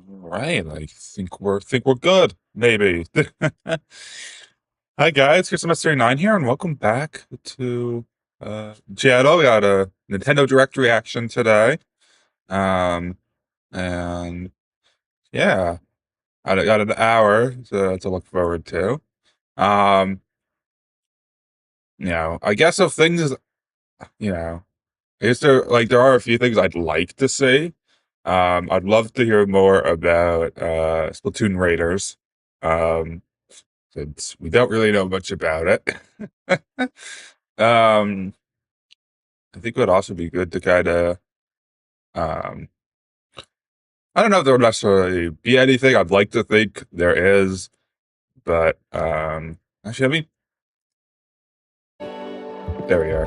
Right, I think we're good. Maybe. Hi guys, here's Semester 9 here, and welcome back to Channel. We got a Nintendo Direct reaction today. Um and yeah, I got an hour to look forward to. Um, I guess of things, you know, there are a few things I'd like to see. I'd love to hear more about Splatoon Raiders. Um since we don't really know much about it. um, I think it would also be good to kind of, um, I don't know if there would necessarily be anything. I'd like to think there is, but actually, I mean, there we are.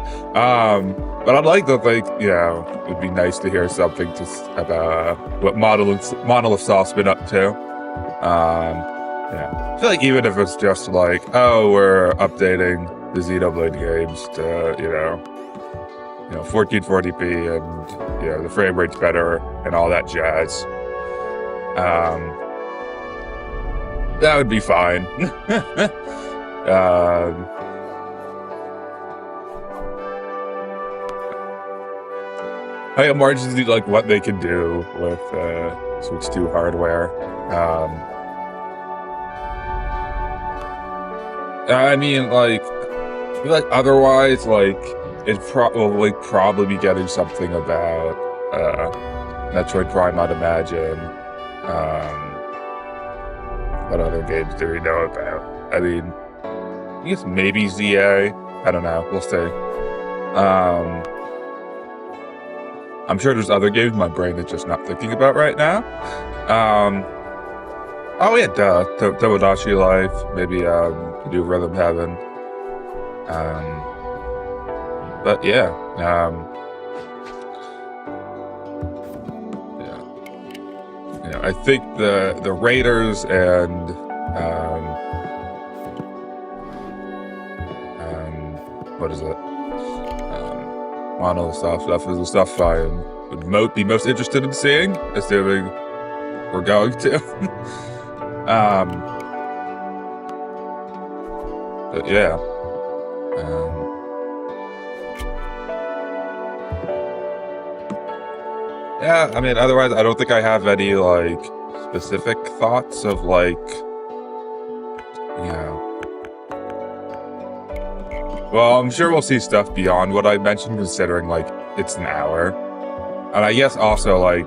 But I'd like to think, it'd be nice to hear something about what Monolith Soft's been up to. Yeah, I feel like even if it's just like, oh, we're updating the Xenoblade games to, 1440p and, the frame rate's better and all that jazz. That would be fine. I am more interested in like what they can do with Switch 2 hardware. I mean, like, I feel like otherwise, like, we'll probably be getting something about Metroid Prime, I'd imagine. What other games do we know about? I mean, I guess maybe ZA. I don't know. We'll see. I'm sure there's other games my brain is just not thinking about right now. Oh yeah, Tomodachi Life, maybe New Rhythm Heaven. But yeah, I think the Raiders and what is it? Monolith stuff is the stuff I would be most interested in seeing, assuming we're going to. But yeah. Yeah, I mean, otherwise, I don't think I have any, like, specific thoughts of, like, well, I'm sure we'll see stuff beyond what I mentioned, considering, like, it's an hour. And I guess also, like,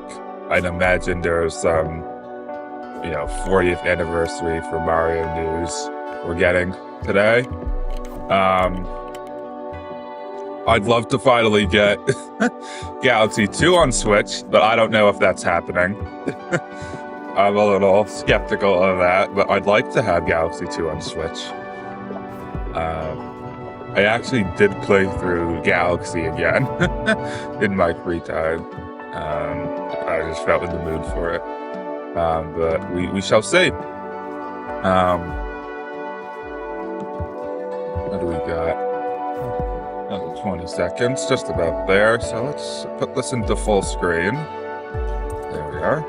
I'd imagine there's some, 40th anniversary for Mario news we're getting today. I'd love to finally get Galaxy 2 on Switch, but I don't know if that's happening. I'm a little skeptical of that, but I'd like to have Galaxy 2 on Switch. I actually did play through Galaxy again in my free time. I just felt in the mood for it. But we shall see. What do we got? Another 20 seconds, just about there. So let's put this into full screen. There we are.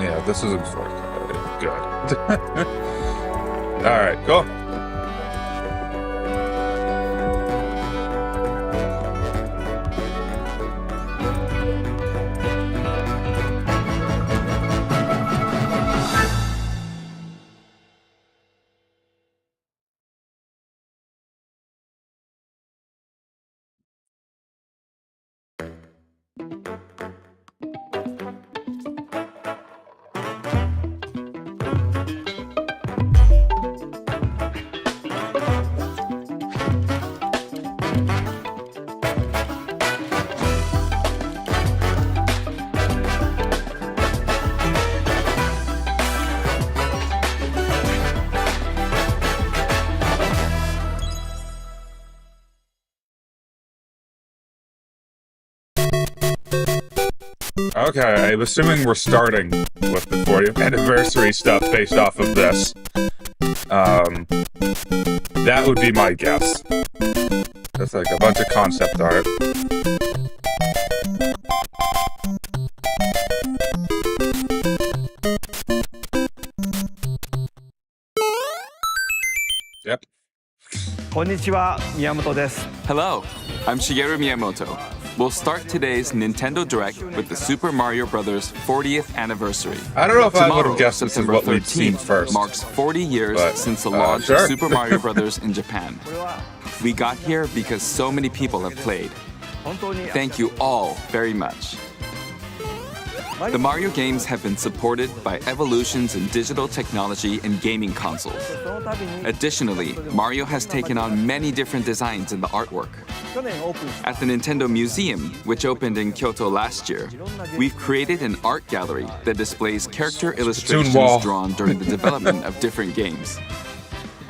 Yeah, this isn't 4K. Good. Alright, cool. Okay, I'm assuming we're starting with the 40th anniversary stuff based off of this. That would be my guess. That's like a bunch of concept art. Yep. Konnichiwa, Miyamoto desu. Hello, I'm Shigeru Miyamoto. We'll start today's Nintendo Direct with the Super Mario Bros. 40th anniversary. I don't know if I would Tomorrow, have guessed this is September what we'd seen 13th, first. marks 40 years But, since the launch sure. of Super Mario Bros. In Japan. We got here because so many people have played. Thank you all very much. The Mario games have been supported by evolutions in digital technology and gaming consoles. Additionally, Mario has taken on many different designs in the artwork. At the Nintendo Museum, which opened in Kyoto last year, we've created an art gallery that displays character illustrations wall. drawn during the development of different games.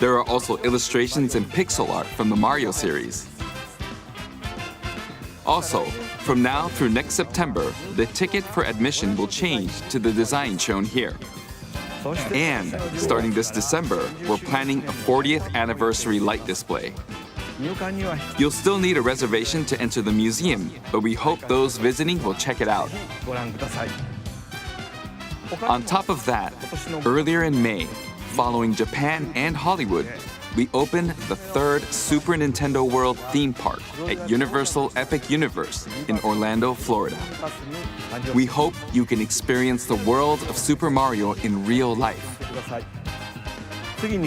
There are also illustrations and pixel art from the Mario series. Also, from now through next September, the ticket for admission will change to the design shown here. And starting this December, we're planning a 40th anniversary light display. You'll still need a reservation to enter the museum, but we hope those visiting will check it out. On top of that, earlier in May, following Japan and Hollywood, we opened the third Super Nintendo World theme park at Universal Epic Universe in Orlando, Florida. We hope you can experience the world of Super Mario in real life.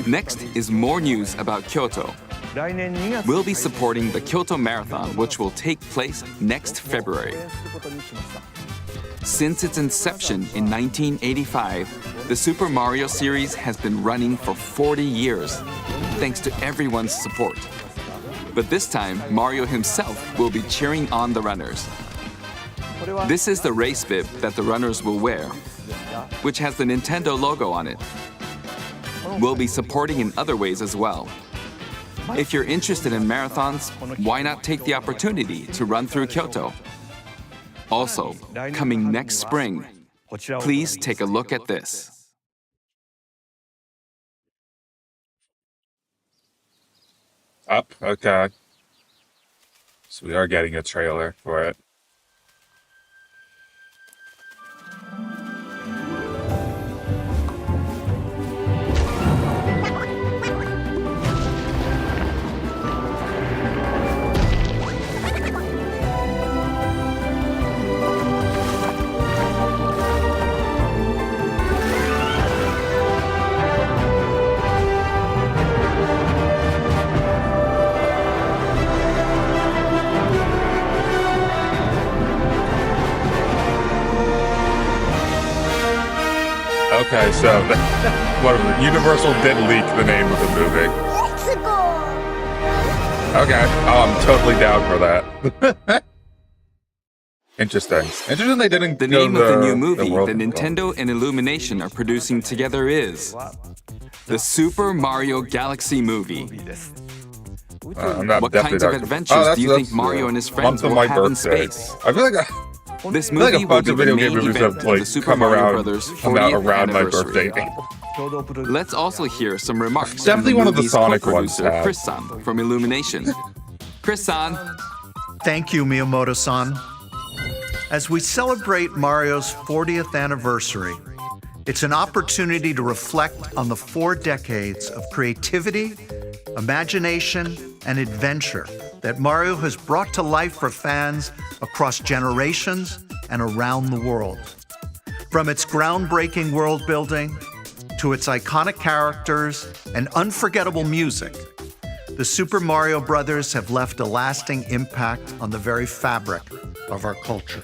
Next is more news about Kyoto. We'll be supporting the Kyoto Marathon, which will take place next February. Since its inception in 1985, the Super Mario series has been running for 40 years, thanks to everyone's support. But this time, Mario himself will be cheering on the runners. This is the race bib that the runners will wear, which has the Nintendo logo on it. We'll be supporting in other ways as well. If you're interested in marathons, why not take the opportunity to run through Kyoto? Also, coming next spring, please take a look at this. Up, okay. So we are getting a trailer for it. Okay, so whatever. Universal did leak the name of the movie. Okay, I'm totally down for that. Interesting. Interesting they didn't The go name of the new movie world that Nintendo and Illumination are producing together is the Super Mario Galaxy movie. I'm not What definitely kinds of not- adventures do you think Mario and his friends month of will my have in birthday. space? I feel like This I feel like movie a will bunch be of the video main game movies event have of the like Super come Mario around, Bros. come out 40th around my anniversary. birthday. Let's also hear some remarks It's definitely from one of the movie's Sonic ones, co-producer Tad. Chris-san from Illumination. Chris-san, Thank you, Miyamoto-san. As we celebrate Mario's 40th anniversary, it's an opportunity to reflect on the 4 decades of creativity, imagination, and adventure that Mario has brought to life for fans across generations and around the world. From its groundbreaking world building to its iconic characters and unforgettable music, the Super Mario Brothers have left a lasting impact on the very fabric of our culture.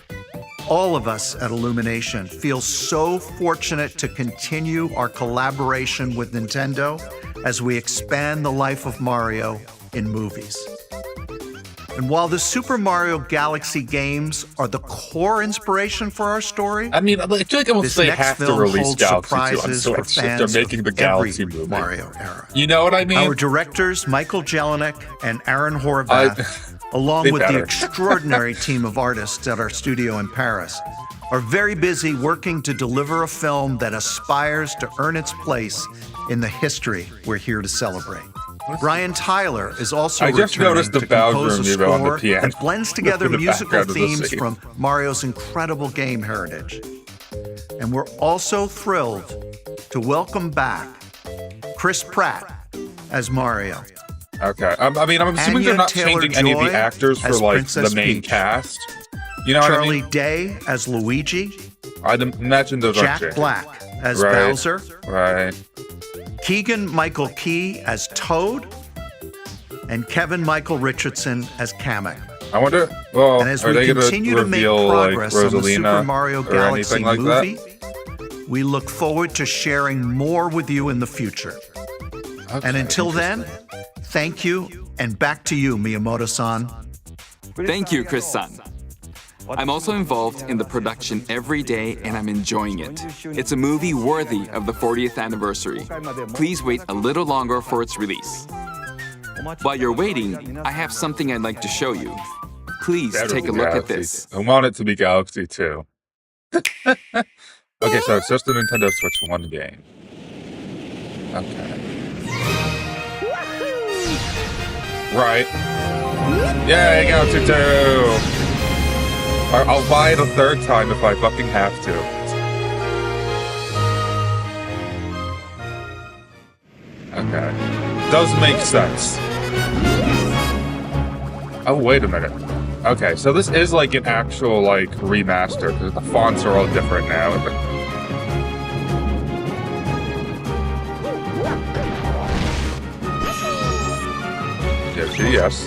All of us at Illumination feel so fortunate to continue our collaboration with Nintendo as we expand the life of Mario in movies. And while the Super Mario Galaxy games are the core inspiration for our story, I mean, I feel like almost this they next have to film release holds Galaxy 2 on surprises for Switch if fans they're making the of Galaxy every movie. Mario era. You know what I mean? Our directors, Michael Jelinek and Aaron Horvath, along They with the better. extraordinary team of artists at our studio in Paris, are very busy working to deliver a film that aspires to earn its place in the history we're here to celebrate. Brian Tyler is also I just returning noticed the to compose Bowser a amiibo on the score piano that blends together in the musical background of the themes scene. from Mario's incredible game heritage. And we're also thrilled to welcome back Chris Pratt as Mario. Okay. I mean, I'm assuming they're Anya not changing any of Taylor-Joy the actors for as like Princess the main Peach. cast. You know what I Charlie mean? Day as Luigi. I'd imagine those Jack aren't changing. Black as Right. Bowser. Right. Keegan Michael Key as Toad. And Kevin Michael Richardson as Kamek. I wonder. Well, And as are we they going continue to to make reveal like progress on the Super Rosalina Mario or Galaxy anything like movie, that? we look forward to sharing more with you in the future. Okay, And until then, interesting. thank you, and back to you, Miyamoto-san. Thank you, Chris-san. I'm also involved in the production every day and I'm enjoying it. It's a movie worthy of the 40th anniversary. Please wait a little longer for its release. While you're waiting, I have something I'd like to show you. Please Better take a be look at Galaxy. this. I want it to be Galaxy 2. Okay, so it's just a Nintendo Switch 1 game. Okay. Right. Yay, Galaxy 2! I'll buy it a third time if I fucking have to. Okay. Does make sense. Oh, wait a minute. Okay, so this is like an actual, like, remaster, because the fonts are all different now. Yes.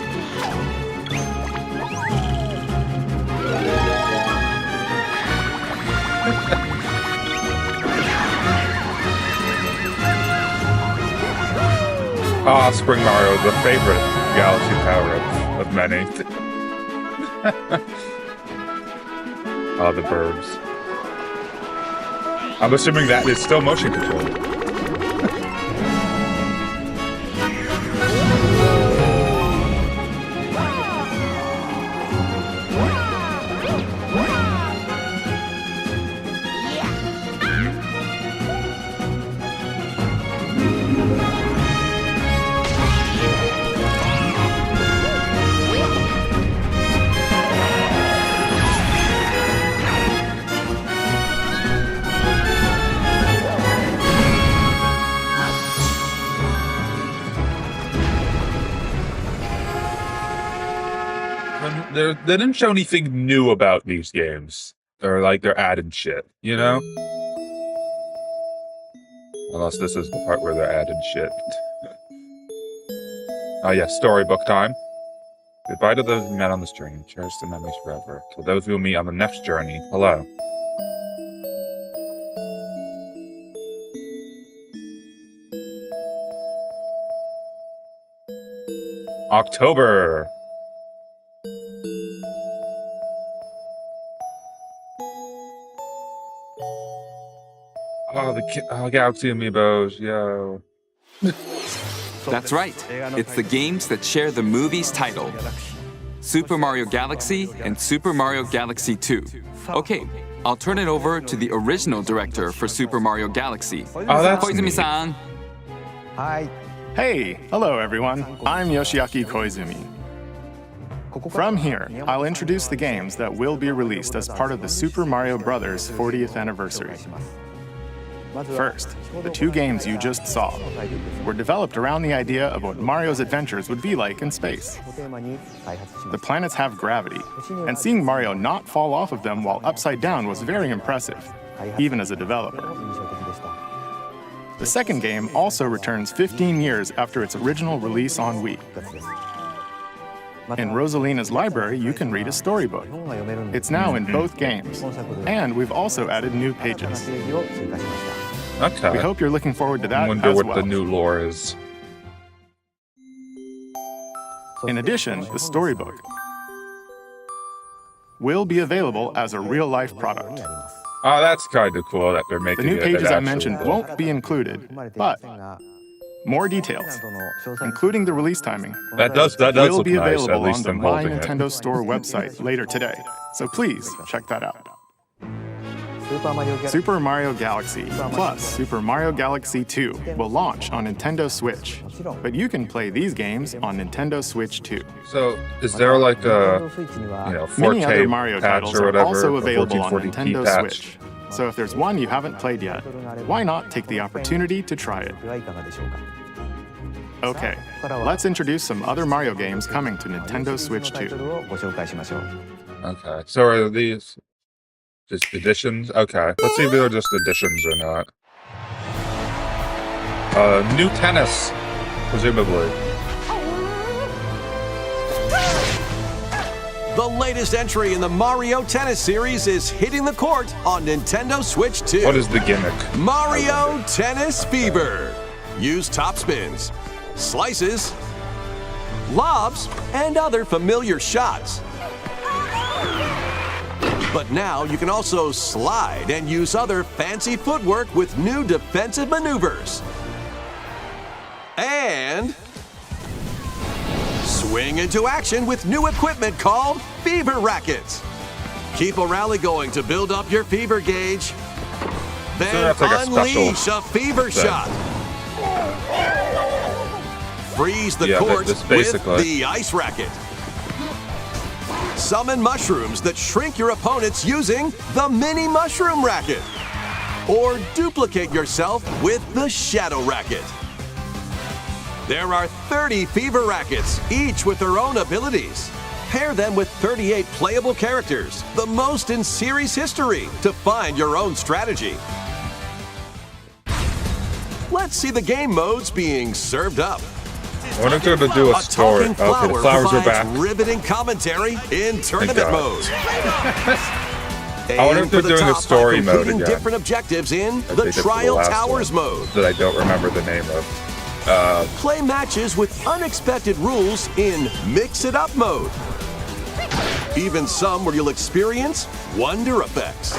Ah, Spring Mario, the favorite Galaxy power-up of many. Ah, the burbs. I'm assuming that is still motion control. They didn't show anything new about these games. Or like they're adding shit, you know? Unless this is the part where they're adding shit. Oh yeah, storybook time. Goodbye to those we met on this journey. Cherish the memories forever. To those we will meet on the next journey. Hello. October. Oh, the Galaxy Amiibos, yo. That's right. It's the games that share the movie's title. Super Mario Galaxy and Super Mario Galaxy 2. Okay, I'll turn it over to the original director for Super Mario Galaxy. Oh, that's neat. Koizumi-san. Hey, hello everyone. I'm Yoshiaki Koizumi. From here, I'll introduce the games that will be released as part of the Super Mario Bros. 40th anniversary. First, the two games you just saw were developed around the idea of what Mario's adventures would be like in space. The planets have gravity, and seeing Mario not fall off of them while upside down was very impressive, even as a developer. The second game also returns 15 years after its original release on Wii. In Rosalina's library, you can read a storybook. It's now in both games, and we've also added new pages. Okay. We hope you're looking forward to I that wonder as what well. the new lore is. In addition, the storybook will be available as a real-life product. Oh, that's kind of cool that they're The making new it an pages I actual mentioned book. won't be included, but more details, including the release timing, That does will look be nice. At available least on the I'm My holding it. Nintendo Store website later today. So please check that out. Super Mario Galaxy plus Super Mario Galaxy 2 will launch on Nintendo Switch, but you can play these games on Nintendo Switch too. So, is there like a Many 4K other Mario patch titles or are whatever, also a available on 1440p Nintendo patch? Switch. So if there's one you haven't played yet, why not take the opportunity to try it? Okay, let's introduce some other Mario games coming to Nintendo Switch 2. Okay, so are these just editions? Okay, let's see if they're just editions or not. New tennis, presumably. The latest entry in the Mario Tennis series is hitting the court on Nintendo Switch 2. What is the gimmick? Mario Tennis Fever. Use top spins, slices, lobs, and other familiar shots. But now you can also slide and use other fancy footwork with new defensive maneuvers. And swing into action with new equipment called Fever Rackets. Keep a rally going to build up your fever gauge. Then that's like a special unleash a fever thing. shot. Freeze the Yeah, court that's with basically the ice racket. Summon mushrooms that shrink your opponents using the mini mushroom racket. Or duplicate yourself with the shadow racket. There are 30 fever rackets, each with their own abilities. Pair them with 38 playable characters, the most in series history, to find your own strategy. Let's see the game modes being served up. I wonder if they're going to do a story. talking Okay, flower the flowers are provides back. riveting commentary in tournament God. mode. I wonder if they're doing a story mode again. Different objectives in Like they the did for the Trial last Towers one mode. that I don't remember the name of. Play matches with unexpected rules in Mix It Up mode. Even some where you'll experience wonder effects.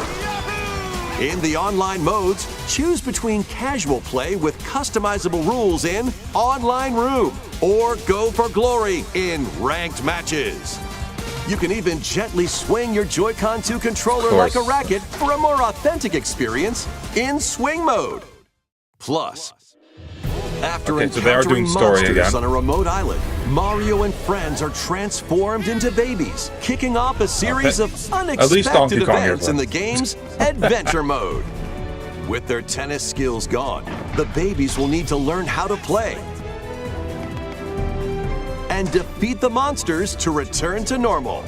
In the online modes, choose between casual play with customizable rules in Online Room or Go for Glory in Ranked Matches. You can even gently swing your Joy-Con 2 controller like a racket for a more authentic experience in Swing mode. Plus, after Okay, so they are doing encountering story monsters again. on a remote island, Mario and friends are transformed into babies, kicking off a series of least Donkey unexpected Kong events is in one. the game's Adventure mode. With their tennis skills gone, the babies will need to learn how to play and defeat the monsters to return to normal.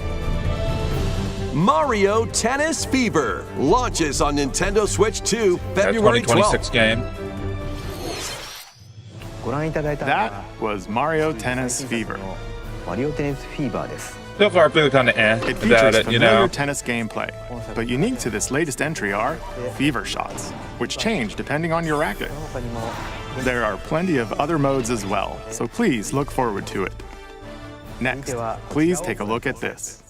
Mario Tennis Fever launches on Nintendo Switch 2 That February 2026 12th. game. That was Mario Tennis Fever. マリオテニスフィーバーです So far, I feel kind of It about features it, you familiar know. tennis gameplay, but unique to this latest entry are fever shots, which change depending on your racket. 他にも There are plenty of other modes as well, so please look forward to it. Next, please take a look at this.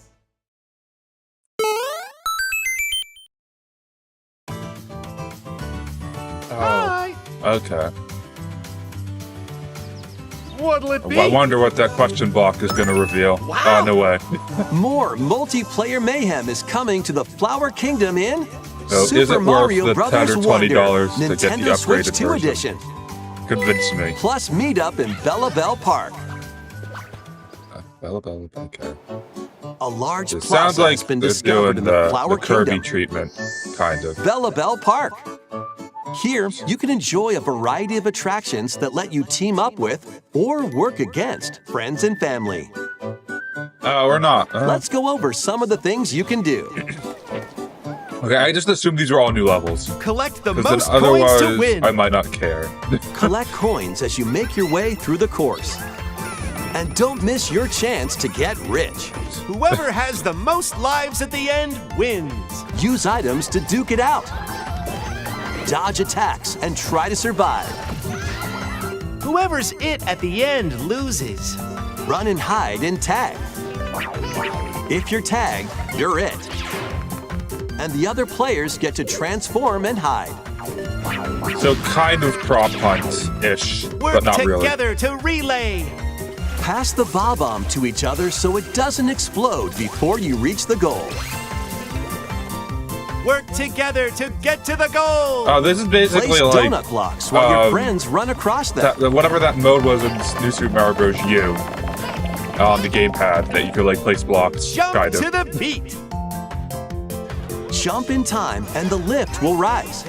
Oh, okay. What'll it be? I wonder what that question block is going to reveal. Oh, no way. More multiplayer mayhem is coming to the Flower Kingdom in So is Super it worth Mario the Brothers $10 or Wonder $20 to get the Nintendo Switch upgraded 2 version? edition. Convince me. Plus meet up in Bella Bell Park. Bella, okay. A large It sounds plaza like has been they're discovered doing in the Flower the Kirby Kingdom. treatment, kind of. Bella Bell Park. Here, you can enjoy a variety of attractions that let you team up with or work against friends and family. Oh, or not. Let's go over some of the things you can do. Okay, I just assumed these were all new levels. Collect the Because most then coins otherwise, to win. I might not care. Collect coins as you make your way through the course. And don't miss your chance to get rich. Whoever has the most lives at the end wins. Use items to duke it out. Dodge attacks and try to survive. Whoever's it at the end loses. Run and hide and tag. If you're tagged, you're it. And the other players get to transform and hide. So kind of prop hunt-ish, Work but not really. together to relay. Pass the bob-omb to each other so it doesn't explode before you reach the goal. work together to get to the goal. Oh, this is basically Place like donut blocks while your um, friends run across them. whatever that mode was in New Super Mario Bros. U on the gamepad that you could like place blocks. Jump kind of. to the beat. Jump in time and the lift will rise.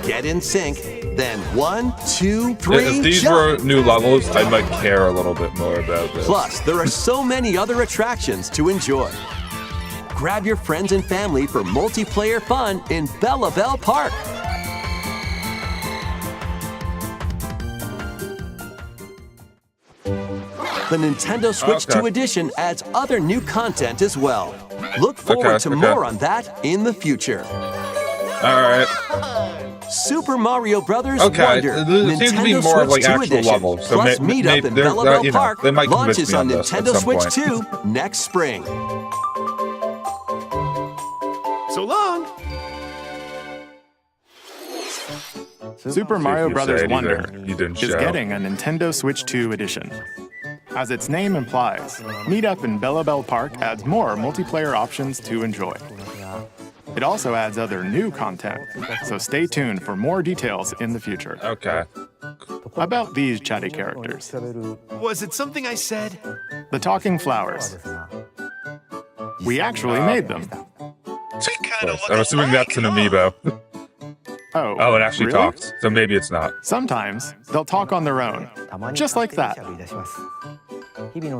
Get in sync, then 1, 2, 3, If these jump! were new levels, I might care a little bit more about this. Plus, there are so many other attractions to enjoy. Grab your friends and family for multiplayer fun in Bella Bell Park. The Nintendo Switch Okay. 2 edition adds other new content as well. Look forward to more on that in the future. All right. Super Mario Brothers Okay, Wonder, it seems to be Nintendo more of, Switch like, 2 actual edition, levels, so plus may- Meetup in they're- Bella that, Bell you know, Park they might convince launches me on on this at Nintendo some Switch point. 2 next spring. So long. Super Mario you Bros. say it Wonder either. You didn't is show. getting a Nintendo Switch 2 edition. As its name implies, Meet Up in Bella Bell Park adds more multiplayer options to enjoy. It also adds other new content, so stay tuned for more details in the future. Okay. About these chatty characters, Was it something I said? the talking flowers. We actually made them. I'm assuming that's an amiibo. Oh, it actually really? talks, so maybe it's not. Sometimes they'll talk on their own, just like that.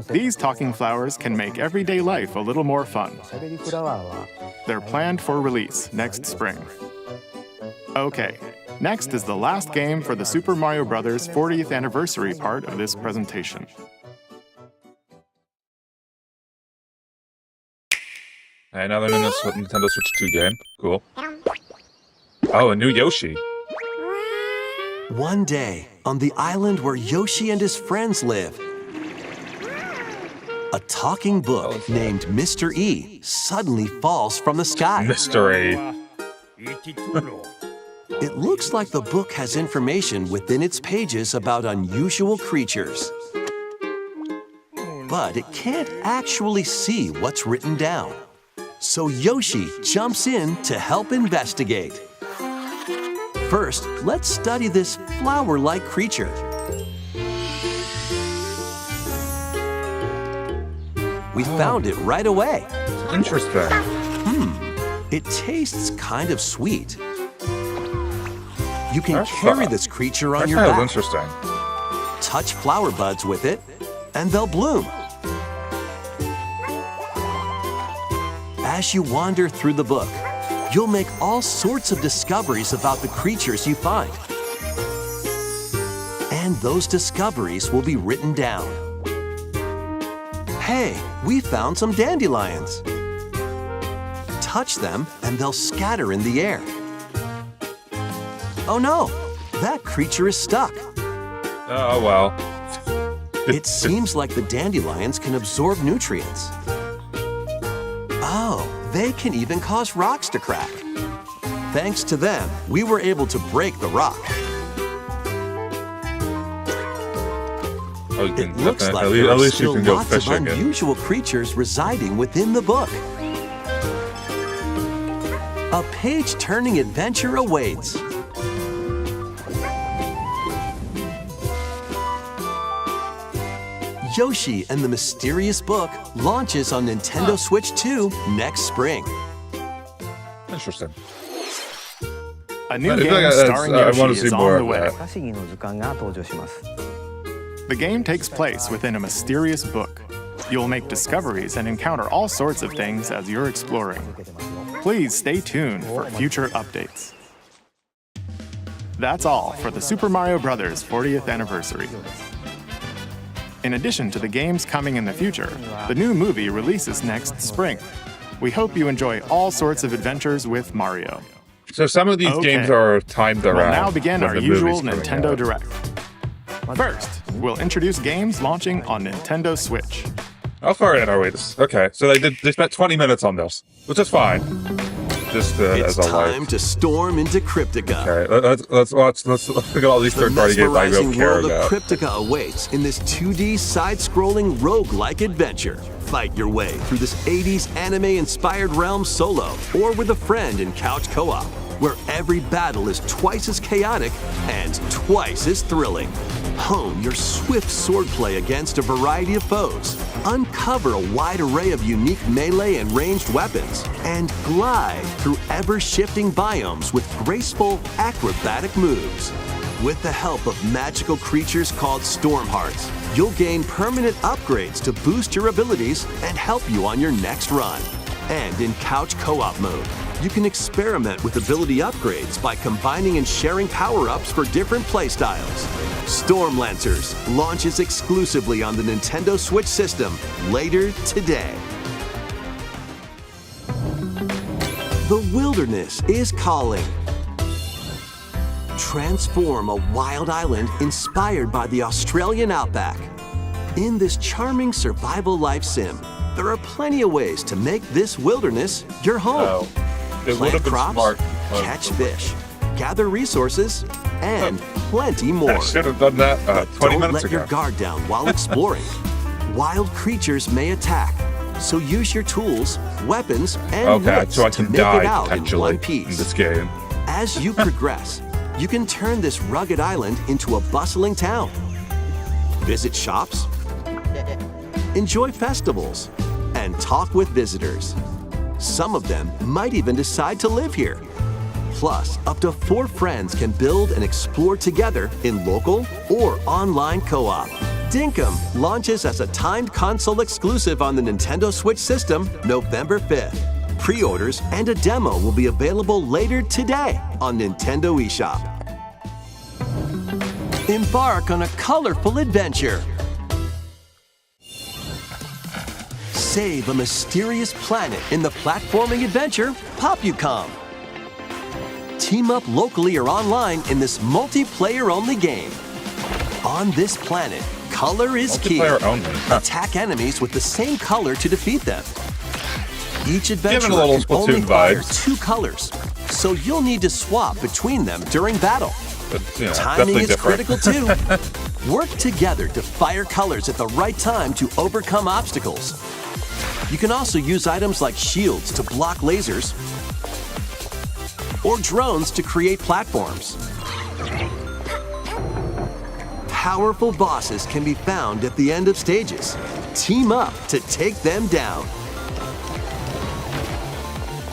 These talking flowers can make everyday life a little more fun. They're planned for release next spring. Okay, next is the last game for the Super Mario Bros. 40th anniversary part of this presentation. Another Nintendo Switch 2 game. Cool. Oh, a new Yoshi. One day, on the island where Yoshi and his friends live, a talking book named Mr. E suddenly falls from the sky. Mystery. It looks like the book has information within its pages about unusual creatures. But it can't actually see what's written down. So Yoshi jumps in to help investigate. First, let's study this flower-like creature. We found it right away. Interesting. It tastes kind of sweet. You can That's carry fun. this creature on That your sounds back. interesting. Touch flower buds with it, and they'll bloom. As you wander through the book, you'll make all sorts of discoveries about the creatures you find. And those discoveries will be written down. Hey, we found some dandelions. Touch them, and they'll scatter in the air. Oh no, that creature is stuck. Oh, well. It seems like the dandelions can absorb nutrients. Oh, they can even cause rocks to crack. Thanks to them, we were able to break the rock. Oh, you can, It looks at like least, there at are least you still can go lots of fishing. unusual creatures residing within the book. A page-turning adventure awaits. Yoshi and the Mysterious Book launches on Nintendo Switch 2 next spring. Interesting. A new I feel game like that's- starring I Yoshi wanna see is more on the of way. that. 稼ぎの図鑑が登場します The game takes place within a mysterious book. You'll make discoveries and encounter all sorts of things as you're exploring. Please stay tuned for future updates. That's all for the Super Mario Bros. 40th anniversary. In addition to the games coming in the future, the new movie releases next spring. We hope you enjoy all sorts of adventures with Mario. So some of these Okay. games are timed around. We'll now begin when our the usual movie's coming Nintendo out. Direct. First, we'll introduce games launching on Nintendo Switch. How far in are we? Okay, so they spent 20 minutes on this, which is fine. Just It's as a time life. to storm into Cryptica. Okay, let's watch. Let's look at all these The third-party games I don't mesmerizing care world of about. Cryptica awaits in this 2D side-scrolling roguelike adventure fight your way through this 80s anime-inspired realm solo or with a friend in couch co-op, where every battle is twice as chaotic and twice as thrilling. Hone your swift swordplay against a variety of foes, uncover a wide array of unique melee and ranged weapons, and glide through ever-shifting biomes with graceful, acrobatic moves. With the help of magical creatures called Stormhearts, you'll gain permanent upgrades to boost your abilities and help you on your next run. And in couch co-op mode, you can experiment with ability upgrades by combining and sharing power-ups for different playstyles. Stormlancers launches exclusively on the Nintendo Switch system later today. The wilderness is calling. Transform a wild island inspired by the Australian outback. In this charming survival life sim, there are plenty of ways to make this wilderness your home. It would have Plant been crops, smart. catch fish, gather resources, and plenty more. I should have done that 20 Don't minutes let your ago. guard down while exploring. Wild creatures may attack, so use your tools, weapons, and Okay, wits so I to can make it die out in potentially one in piece. this game. As you progress, you can turn this rugged island into a bustling town. Visit shops, enjoy festivals, and talk with visitors. Some of them might even decide to live here. Plus, up to 4 friends can build and explore together in local or online co-op. Dinkum launches as a timed console exclusive on the Nintendo Switch system November 5th. Pre-orders and a demo will be available later today on Nintendo eShop. Embark on a colorful adventure. Save a mysterious planet in the platforming adventure Popucom. Team up locally or online in this multiplayer-only game. On this planet, color is key. Multiplayer only. Attack enemies with the same color to defeat them. Each Giving a adventurer little can only Splatoon fire vibes. 2 colors, so you'll need to swap between them during battle. But, you know, Timing definitely is different. critical too. Work together to fire colors at the right time to overcome obstacles. You can also use items like shields to block lasers or drones to create platforms. Powerful bosses can be found at the end of stages. Team up to take them down.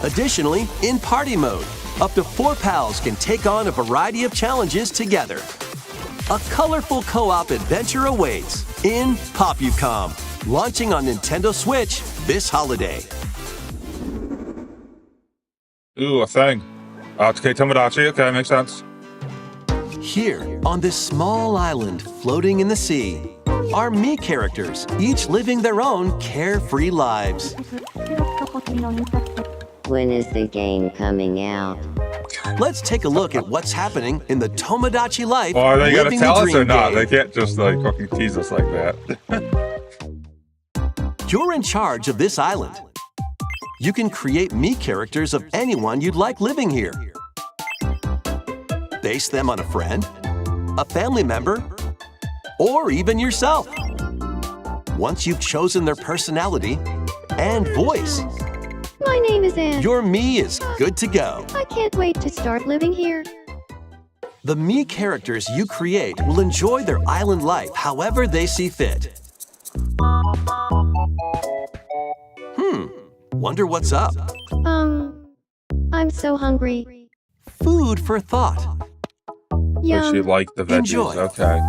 Additionally, in party mode, up to 4 pals can take on a variety of challenges together. A colorful co-op adventure awaits in Popucom, launching on Nintendo Switch this holiday. Ooh, a thing. It's Kei Tomodachi. Okay, makes sense. Here, on this small island floating in the sea, are Mii characters, each living their own carefree lives. When is the game coming out? Let's take a look at what's happening in the Tomodachi life. Or are they gonna Living the tell us or Dream not? game. They can't just like fucking tease us like that. You're in charge of this island. You can create Mii characters of anyone you'd like living here. Base them on a friend, a family member, or even yourself. Once you've chosen their personality and voice, My name is Anne. your Mii is good to go. I can't wait to start living here. The Mii characters you create will enjoy their island life however they see fit. Wonder what's up? I'm so hungry. Food for thought. Does she Yum. like the veggies? Enjoy. Okay.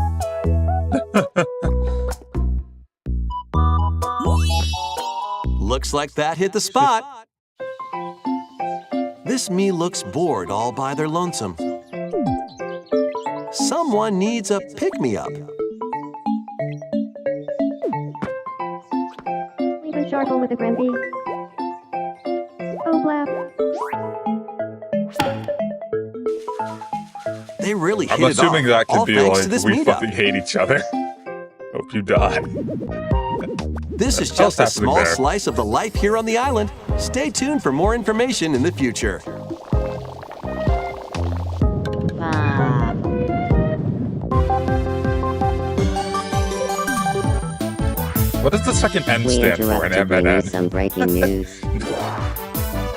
Looks like that hit the spot. This Mii looks bored all by their lonesome. Someone needs a pick-me-up. Even charcoal with a Granby. Oh, blap. They really I'm hit it assuming off, that could all be thanks like to this we meetup. fucking hate each other. Hope you die. This is What just a else happening small there? slice of the life here on the island. Stay tuned for more information in the future. Ah. What does the second N We stand for in interrupt to bring you MNN? some breaking news.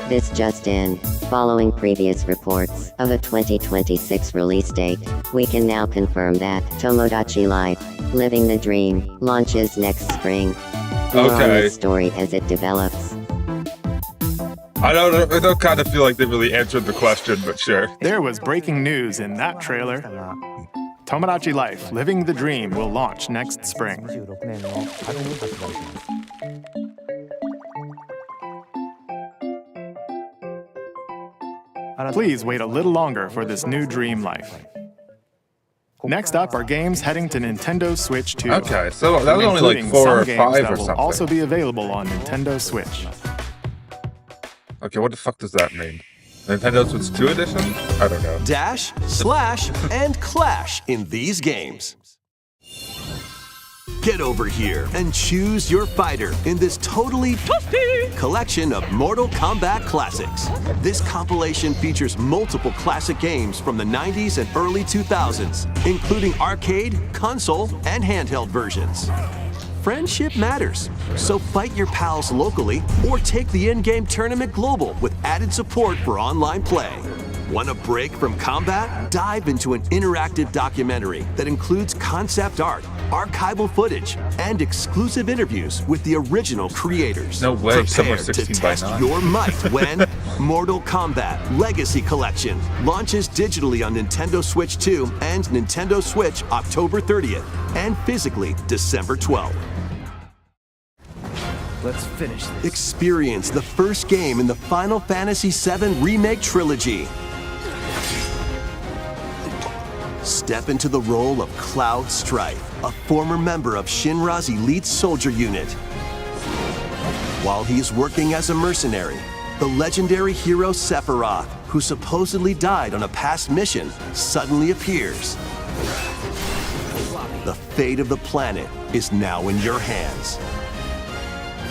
This just in. Following previous reports of a 2026 release date, we can now confirm that Tomodachi Life, Living the Dream, launches next spring. More on Okay. this story as it develops. I don't kind of feel like they really answered the question, but sure. There was breaking news in that trailer. Tomodachi Life, Living the Dream will launch next spring. 26年の春に発売します Please wait a little longer for this new dream life. Next up are games heading to Nintendo Switch 2. Okay, so that was only like including 4 some or games 5 that or will something. also be available on Nintendo Switch. Okay, what the fuck does that mean? Nintendo Switch 2 edition? I don't know. Dash, slash, and clash in these games. Get over here and choose your fighter in this totally collection of Mortal Kombat classics. This compilation features multiple classic games from the 90s and early 2000s, including arcade, console, and handheld versions. Friendship matters, so fight your pals locally or take the in-game tournament global with added support for online play. Want a break from combat? Dive into an interactive documentary that includes concept art, archival footage, and exclusive interviews with the original creators. No way, somewhere Prepare to 16 by test 9. your might when Mortal Kombat Legacy Collection launches digitally on Nintendo Switch 2 and Nintendo Switch October 30th and physically December 12th. Let's finish this. Experience the first game in the Final Fantasy VII Remake Trilogy. Step into the role of Cloud Strife, a former member of Shinra's elite soldier unit. While he is working as a mercenary, the legendary hero Sephiroth, who supposedly died on a past mission, suddenly appears. The fate of the planet is now in your hands.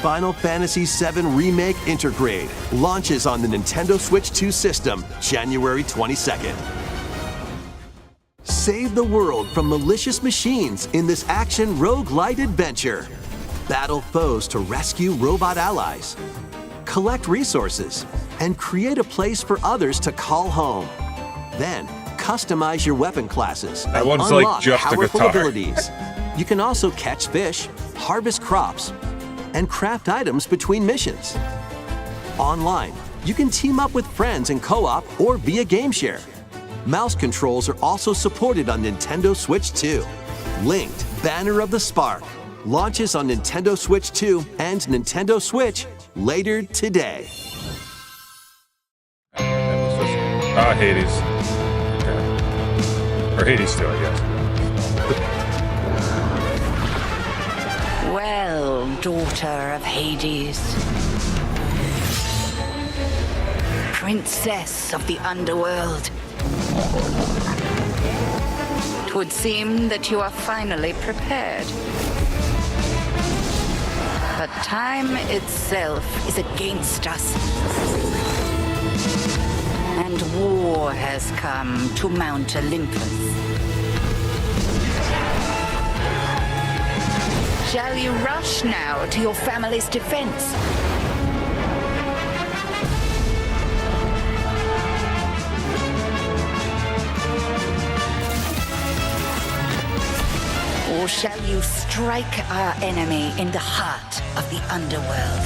Final Fantasy VII Remake Intergrade launches on the Nintendo Switch 2 system January 22nd. Save the world from malicious machines in this action roguelite adventure. Battle foes to rescue robot allies. Collect resources and create a place for others to call home. Then, customize your weapon classes That and one's like unlock just a powerful guitar. abilities. You can also catch fish, harvest crops, and craft items between missions. Online, you can team up with friends in co-op or via game share. Mouse controls are also supported on Nintendo Switch 2. Linked Banner of the Spark launches on Nintendo Switch 2 and Nintendo Switch later today. Hades. Okay. Or Hades 2, I guess. Well, daughter of Hades, princess of the underworld, it would seem that you are finally prepared. But time itself is against us. And war has come to Mount Olympus. Shall you rush now to your family's defense? Or shall you strike our enemy in the heart of the underworld?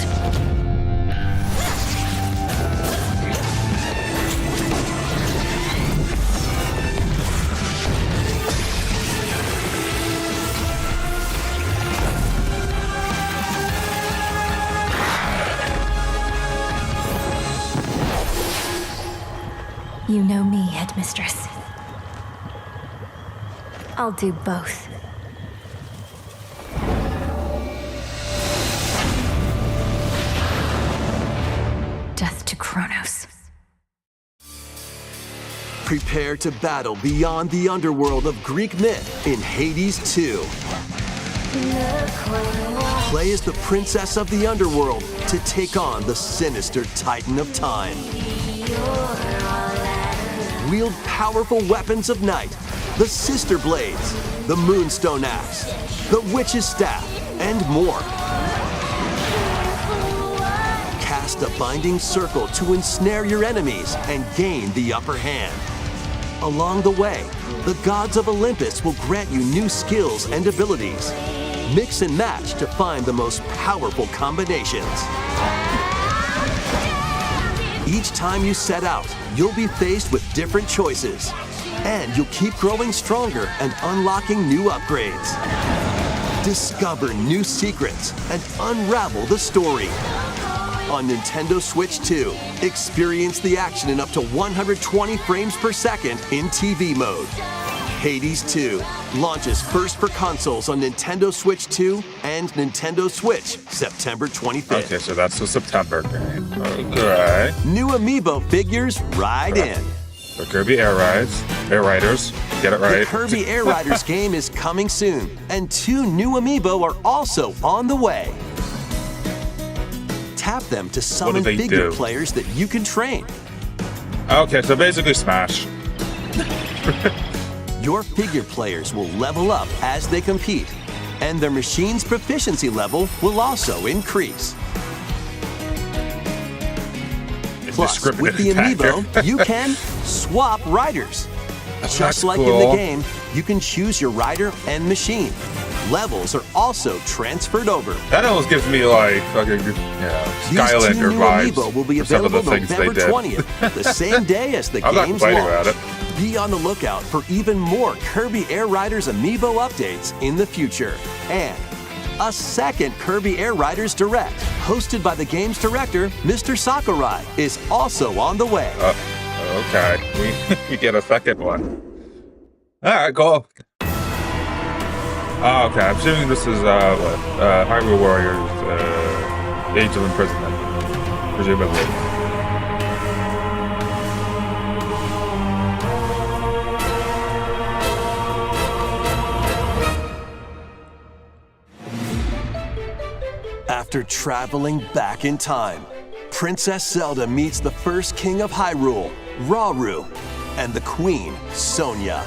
You know me, Headmistress. I'll do both. Death to Kronos. Prepare to battle beyond the underworld of Greek myth in Hades 2. Play as the princess of the underworld to take on the sinister Titan of Time. Wield powerful weapons of night, the Sister Blades, the Moonstone Axe, the Witch's Staff, and more. Cast a binding circle to ensnare your enemies and gain the upper hand. Along the way, the gods of Olympus will grant you new skills and abilities. Mix and match to find the most powerful combinations. Each time you set out, you'll be faced with different choices. And you'll keep growing stronger and unlocking new upgrades. Discover new secrets and unravel the story. On Nintendo Switch 2, experience the action in up to 120 frames per second in TV mode. Hades 2 launches first for consoles on Nintendo Switch 2 and Nintendo Switch September 25th. Okay, so that's the September game. Okay. New amiibo figures ride in. The Kirby Air Riders. Get it right. The Kirby Air Riders game is coming soon, and 2 new amiibo are also on the way. Tap them to summon they figure do? players that you can train. Okay, so basically Smash. Your figure players will level up as they compete, and their machine's proficiency level will also increase. Plus, with the amiibo, you can swap riders. Just That's like in cool. the game, you can choose your rider and machine. Levels are also transferred over. That almost gives me like fucking These 2 Skylander new vibes. amiibo will be for some of the available things they November did. 20th, the same day as the I'm not game's complaining launch. about it. Be on the lookout for even more Kirby Air Riders amiibo updates in the future. And a second Kirby Air Riders Direct, hosted by the game's director, Mr. Sakurai, is also on the way. Okay, we get a second one. All right, cool. Oh, okay, I'm assuming this is Hyrule Warriors Age of Imprisonment, presumably. After traveling back in time, Princess Zelda meets the first king of Hyrule, Rauru, and the queen, Sonia.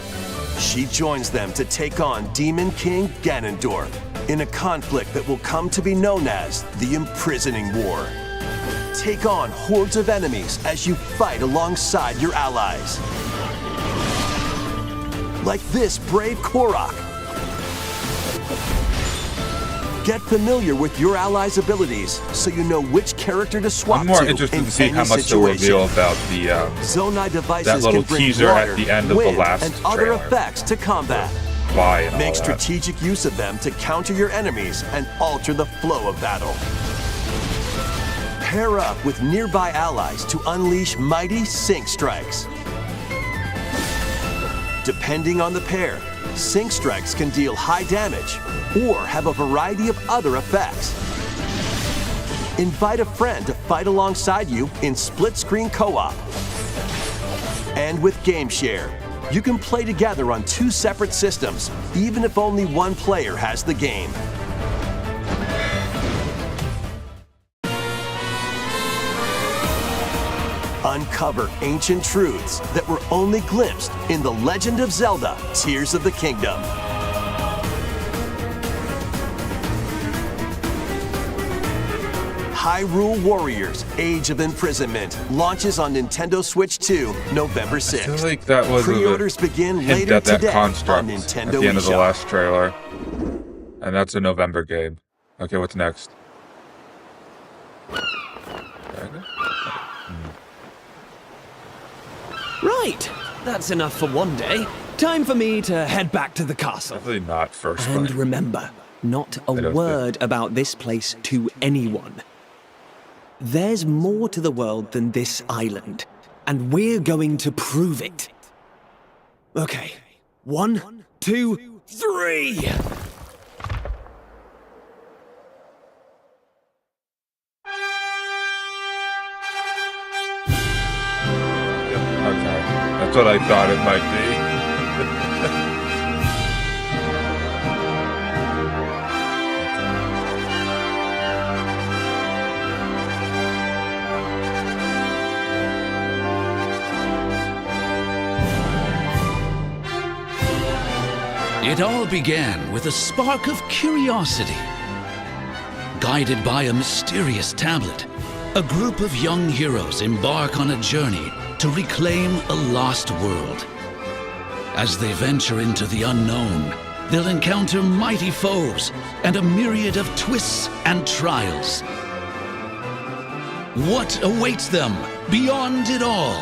She joins them to take on Demon King Ganondorf in a conflict that will come to be known as the Imprisoning War. Take on hordes of enemies as you fight alongside your allies. Like this brave Korok. Get familiar with your allies' abilities so you know which character to swap I'm more to interested in to see any how much they'll situation. reveal about the Zonai devices that little can bring teaser water, at the end of the wind, last and other trailer. effects to combat. fly and all Make that. strategic use of them to counter your enemies and alter the flow of battle. Pair up with nearby allies to unleash mighty sync strikes. Depending on the pair, sync strikes can deal high damage or have a variety of other effects. Invite a friend to fight alongside you in split-screen co-op. And with Game Share, you can play together on 2 separate systems, even if only one player has the game. Uncover ancient truths that were only glimpsed in The Legend of Zelda: Tears of the Kingdom. Hyrule Warriors: Age of Imprisonment launches on Nintendo Switch 2 November 6th. I feel like that was Pre-orders begin hint later at that today construct on Nintendo at the end of the eShop. last trailer. And that's a November game. Okay, what's next? Right, that's enough for one day. Time for me to head back to the castle. Definitely not first And one. remember, not a don't word about this place to anyone. There's more to the world than this island, and we're going to prove it. Okay, 1, 2, 3! Okay, that's what I thought it might be. It all began with a spark of curiosity guided by a mysterious tablet, a group of young heroes embark on a journey to reclaim a lost world. As they venture into the unknown, they'll encounter mighty foes and a myriad of twists and trials. What awaits them beyond it all?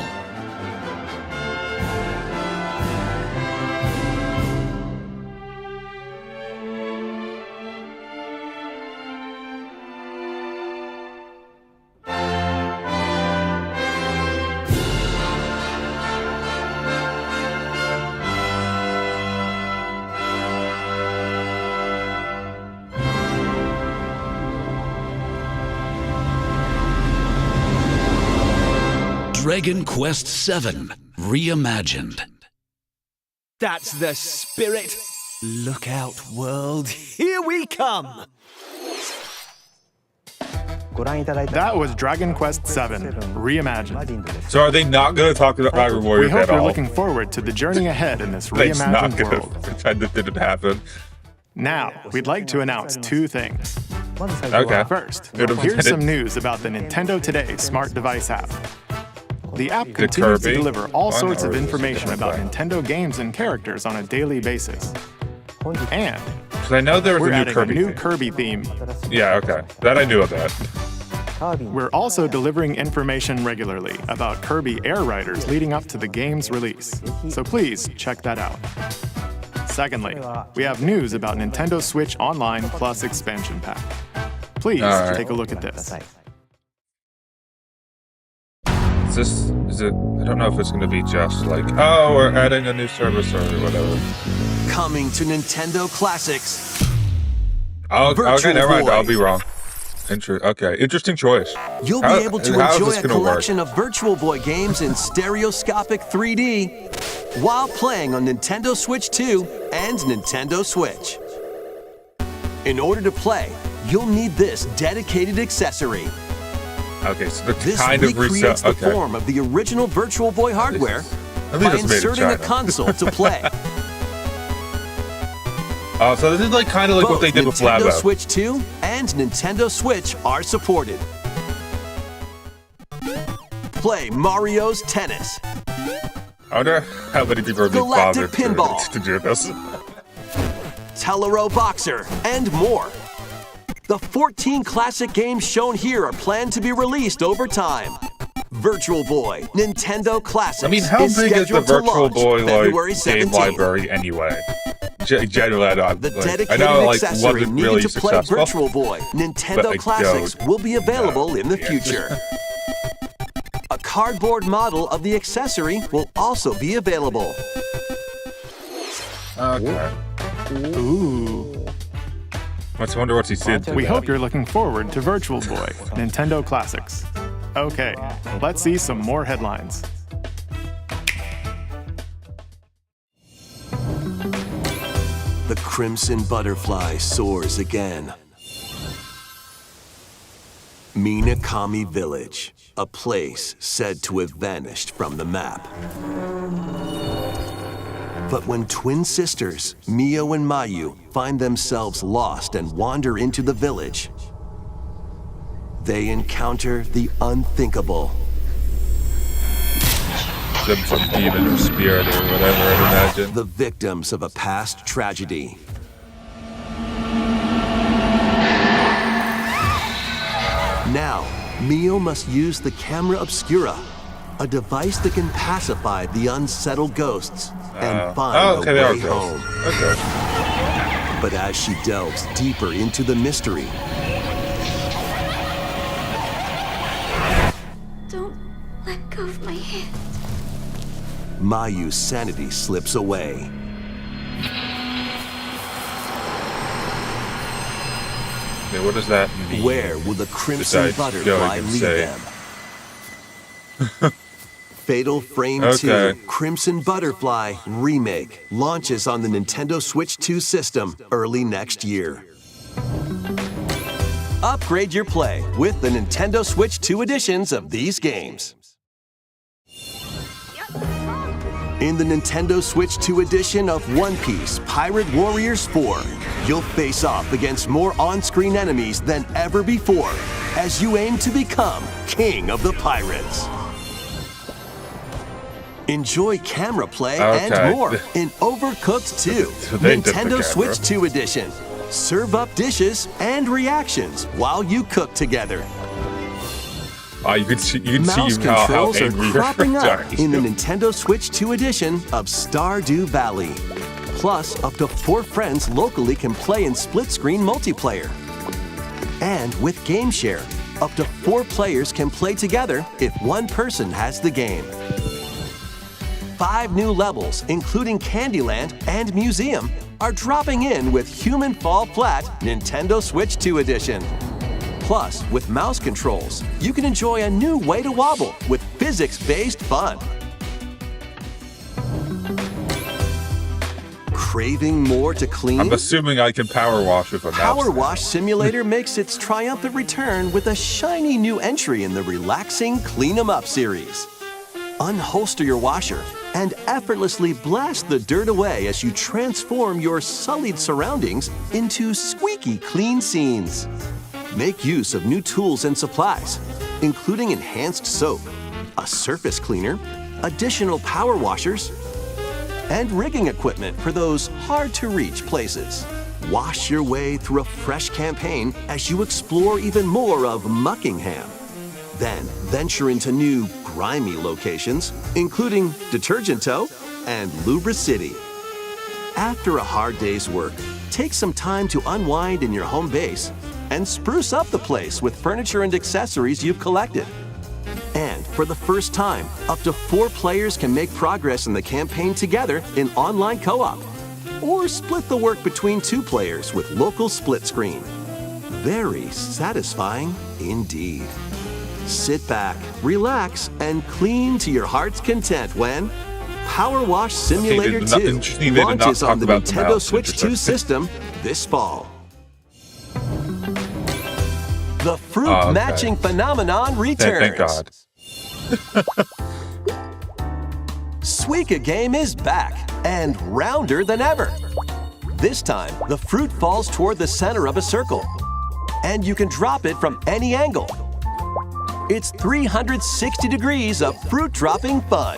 Dragon Quest VII Reimagined. That's the spirit. Look out, world. Here we come. That was Dragon Quest VII Reimagined. So are they not going to talk about Hyrule We Warriors hope at you're all? looking forward to the journey ahead in this It's not reimagined going to world. pretend it didn't happen. Now, we'd like to announce two things. Okay. First, It'll here's pretend some it- news about the Nintendo Today smart device app. The app The continues to Kirby deliver all one, sorts or of is it information different about thing? Nintendo games and characters on a daily basis. And Because I know there was we're a new adding Kirby. a new thing. Kirby theme. Yeah, okay. That I knew of that. We're also delivering information regularly about Kirby Air Riders leading up to the game's release. So please check that out. Secondly, we have news about Nintendo Switch Online Plus expansion pack. Please All right. take a look at this. Is it? I don't know if it's going to be just like, oh, we're adding a new service or whatever. Coming to Nintendo Classics. Oh, okay, Virtual never mind. Boy. I'll be wrong. Okay, interesting choice. You'll How- be able to how is enjoy this a gonna work? collection of Virtual Boy games in stereoscopic 3D while playing on Nintendo Switch 2 and Nintendo Switch. In order to play, you'll need this dedicated accessory. Okay, so they're This kind of recreates reset. the Okay. form of the original Virtual Boy hardware At least by it's made in inserting a China. console to play. Oh, so this is like kind of like Both what they did with Nintendo Labo. Switch 2 and Nintendo Switch are supported. Play Mario's Tennis, I wonder how many people are being Galactic bothered Pinball. to do this. Tellero Boxer, and more. The 14 classic games shown here are planned to be released over time. Virtual Boy Nintendo Classics I mean, how is big is the scheduled to Virtual launch Boy February like game 17th. library anyway? Generally, I don't. The Like, I dedicated know, like, accessory wasn't needed really to play successful. Virtual Boy but I Nintendo Classics don't will be available in the yet. future. A cardboard model of the accessory will also be available. Okay. Ooh. Let's wonder what he said. We hope you're looking forward to Virtual Boy Nintendo Classics. Okay, let's see some more headlines. The Crimson Butterfly soars again. Minakami Village, a place said to have vanished from the map. But when twin sisters, Mio and Mayu, find themselves lost and wander into the village, they encounter the unthinkable. Some demon or spirit or whatever, I'd imagine. The victims of a past tragedy. Now, Mio must use the camera obscura, a device that can pacify the unsettled ghosts and find okay, a they are way ghosts. home. Okay. But as she delves deeper into the mystery, Don't let go of my hand. Mayu's sanity slips away. Okay, what does that mean? Where will the Crimson Besides Butterfly going lead insane. them? Fatal Frame Okay. 2 Crimson Butterfly Remake launches on the Nintendo Switch 2 system early next year. Upgrade your play with the Nintendo Switch 2 editions of these games. In the Nintendo Switch 2 edition of One Piece Pirate Warriors 4, you'll face off against more on-screen enemies than ever before as you aim to become King of the Pirates. Enjoy camera play and more in Overcooked 2, Nintendo Switch 2 edition. Serve up dishes and reactions while you cook together. You can see Mouse how controls are angry cropping up Johnny in the is. Nintendo Switch 2 edition of Stardew Valley. Plus, up to 4 friends locally can play in split-screen multiplayer. And with Game Share, up to 4 players can play together if one person has the game. 5 new levels, including Candyland and Museum, are dropping in with Human Fall Flat Nintendo Switch 2 edition. Plus, with mouse controls, you can enjoy a new way to wobble with physics-based fun. Craving more to clean? I'm assuming I can power wash with a mouse. Power Wash Simulator makes its triumphant return with a shiny new entry in the relaxing Clean 'em Up series. Unholster your washer and effortlessly blast the dirt away as you transform your sullied surroundings into squeaky clean scenes. Make use of new tools and supplies, including enhanced soap, a surface cleaner, additional power washers, and rigging equipment for those hard-to-reach places. Wash your way through a fresh campaign as you explore even more of Muckingham. Then venture into new, grimy locations, including Detergento and Lubra City. After a hard day's work, take some time to unwind in your home base and spruce up the place with furniture and accessories you've collected. And for the first time, up to 4 players can make progress in the campaign together in online co-op, or split the work between 2 players with local split screen. Very satisfying indeed. Sit back, relax, and clean to your heart's content when Power Wash Simulator 2 launches on the Nintendo Switch 2 system this fall. The fruit matching phenomenon returns. Thank God. Suika Game is back and rounder than ever. This time, the fruit falls toward the center of a circle, and you can drop it from any angle. It's 360 degrees of fruit dropping fun.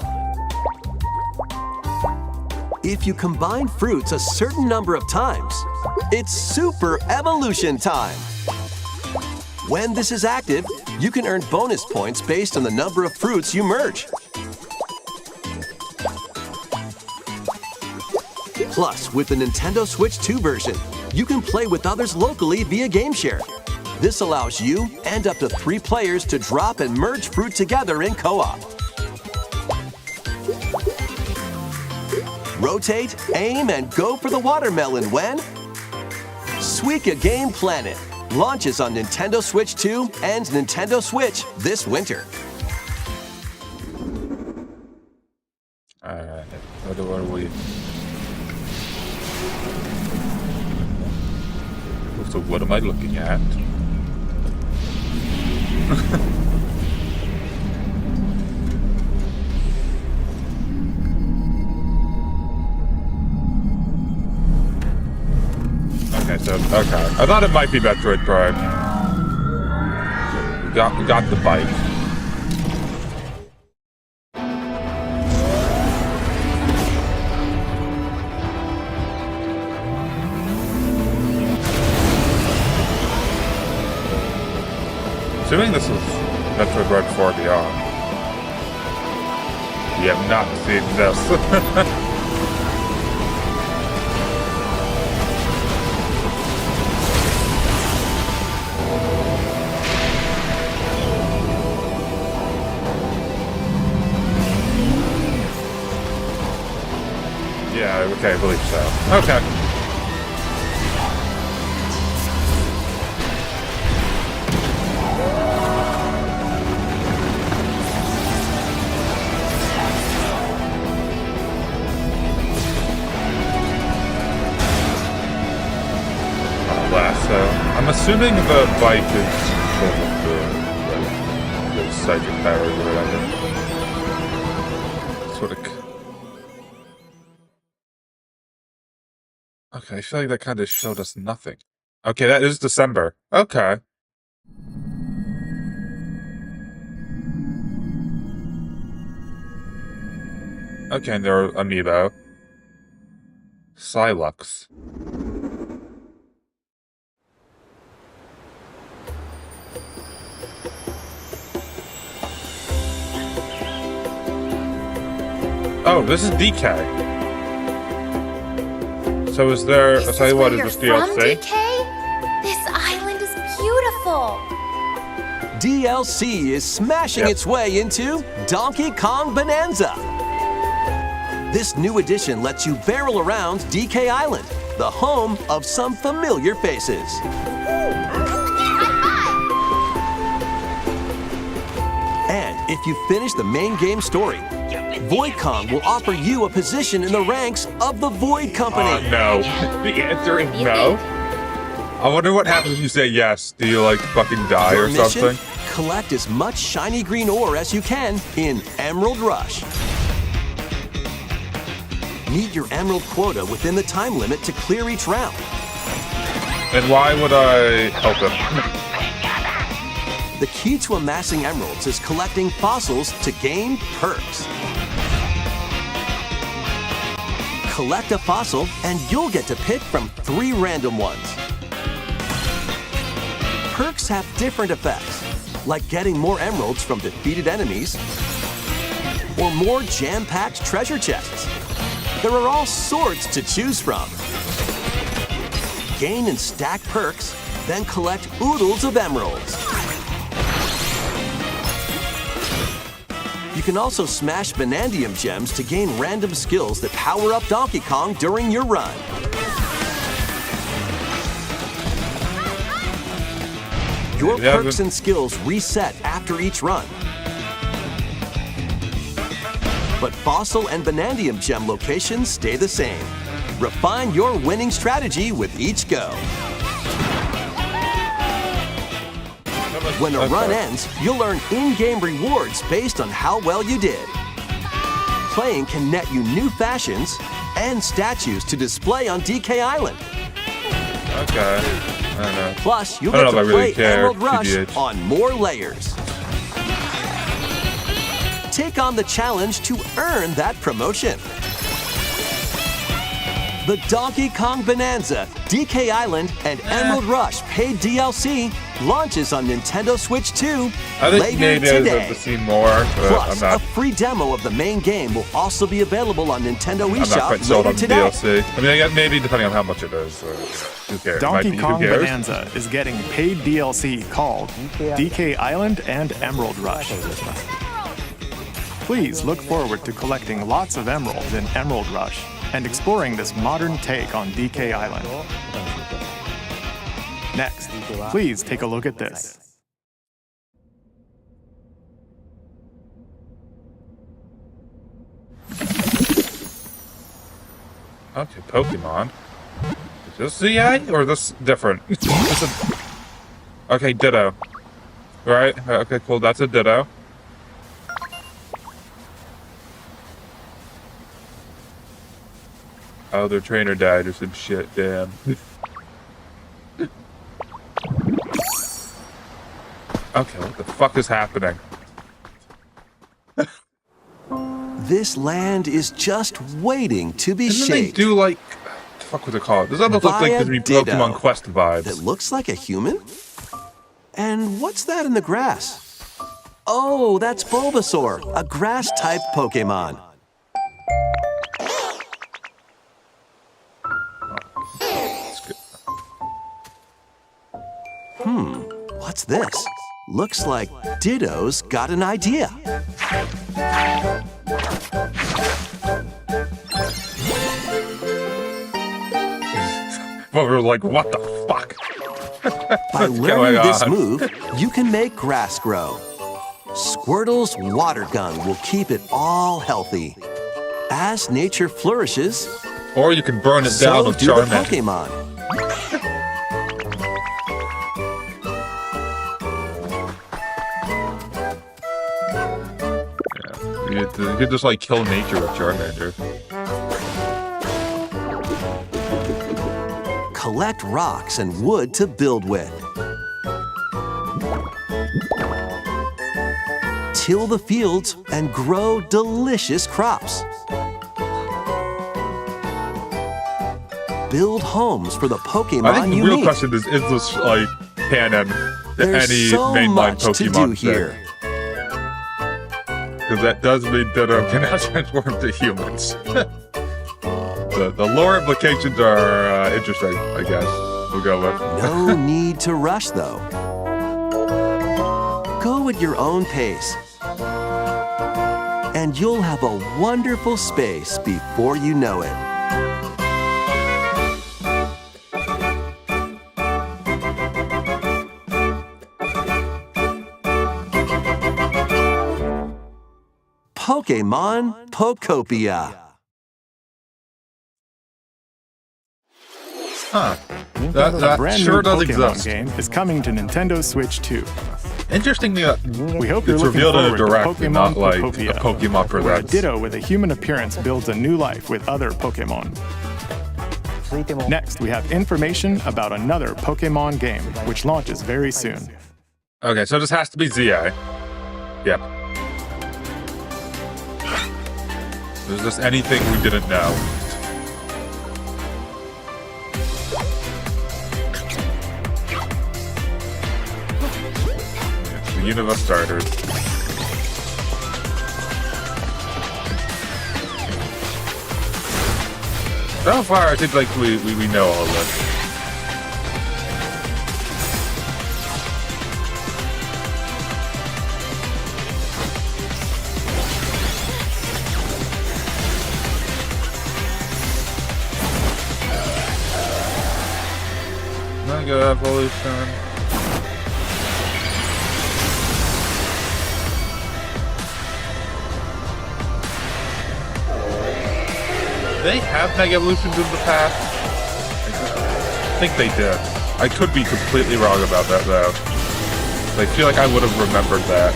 If you combine fruits a certain number of times, it's Super Evolution time. When this is active, you can earn bonus points based on the number of fruits you merge. Plus, with the Nintendo Switch 2 version, you can play with others locally via Game Share. This allows you and up to 3 players to drop and merge fruit together in co-op. Rotate, aim, and go for the watermelon when Suika Game Planet launches on Nintendo Switch 2 and Nintendo Switch this winter. Alright, what are we? So what am I looking at? Okay. I thought it might be Metroid Prime. We got the bike. Assuming this is Metroid Prime 4 Beyond. We have not seen this. Yeah, okay, I believe so. Okay. I'm assuming the bike is sort of the psychic powers or whatever. Sort of Okay, I feel like that kind of showed us nothing. Okay, that is December. Okay. Okay, and they're amiibo. Silux. Oh, this is DK. So is there? I'll tell you what, is this From DLC? DK? This island is beautiful. DLC is smashing its way into Donkey Kong Bonanza. This new edition lets you barrel around DK Island, the home of some familiar faces. And if you finish the main game story, Void Kong will offer you a position in the ranks of the Void Company. No. The answer is no. I wonder what happens if you say yes. Do you like fucking die Your or mission? something? Collect as much shiny green ore as you can in Emerald Rush. Meet your emerald quota within the time limit to clear each round. And why would I help him? The key to amassing emeralds is collecting fossils to gain perks. Collect a fossil and you'll get to pick from 3 random ones. Perks have different effects, like getting more emeralds from defeated enemies or more jam-packed treasure chests. There are all sorts to choose from. Gain and stack perks, then collect oodles of emeralds. You can also smash Bonandium gems to gain random skills that power up Donkey Kong during your run. Your perks and skills reset after each run. But Fossil and Bonandium gem locations stay the same. Refine your winning strategy with each go. When a run ends, you'll earn in-game rewards based on how well you did. Playing can net you new fashions and statues to display on DK Island. Okay. I don't know. Plus, you'll I get don't know to if I really play care, Emerald Rush TBH. on more layers. Take on the challenge to earn that promotion. The Donkey Kong Bonanza, DK Island, and Emerald Rush paid DLC launches on Nintendo Switch 2 I think later maybe I'd today. have to see more, but Plus, I'm a not. free demo of the main game will also be available on Nintendo I'm not eShop quite sold later on the today. DLC. I mean, I guess maybe depending on how much it is. Who cares? Donkey Who Kong cares? Bonanza is getting paid DLC called DK Island and Emerald Rush. Please look forward to collecting lots of emeralds in Emerald Rush and exploring this modern take on DK Island. Next, please take a look at this. Okay, Pokemon. Is this ZA or this different? Okay, Ditto. Right? Okay, cool. That's a Ditto. Oh, their trainer died or some shit. Damn. Okay, what the fuck is happening? This land is just waiting to be Doesn't they shaped. do like... What the fuck was it called? This almost looks like Via there's Ditto. Pokemon Quest vibes. That looks like a human? And what's that in the grass? Oh, that's Bulbasaur, a grass-type Pokemon. What's this? Looks like Ditto's got an idea. But we're like, what the fuck? By What's going learning this on? move, you can make grass grow. Squirtle's water gun will keep it all healthy. As nature flourishes, Or you can burn it so down with do the Charmander. Pokemon. You could just like kill nature with Charmander. collect rocks and wood to build with. Till the fields and grow delicious crops. Build homes for the Pokemon I think the you real meet. question is this like canon to There's any so mainline much to do Pokemon here. Because that does mean Ditto can now transform to humans. the lore implications are interesting, I guess. We'll go with. No need to rush, though. Go at your own pace. And you'll have a wonderful space before you know it. Pokemon Pokopia. Huh. A That brand sure new does Pokemon exist. game is coming to Nintendo Switch 2. Interestingly, We hope you're it's looking revealed in a forward to direct and Pokemon not like Pokopia, a Pokemon where a Presents. Ditto with a human appearance builds a new life with other Pokemon. Next, we have information about another Pokemon game, which launches very soon. Okay, so this has to be ZA. Yep. Is this anything we didn't know? It's the Unova starters. So far, I think like we know all of this. Mega Evolution. They have Mega Evolutions in the past? I think they did. I could be completely wrong about that though. I feel like I would have remembered that.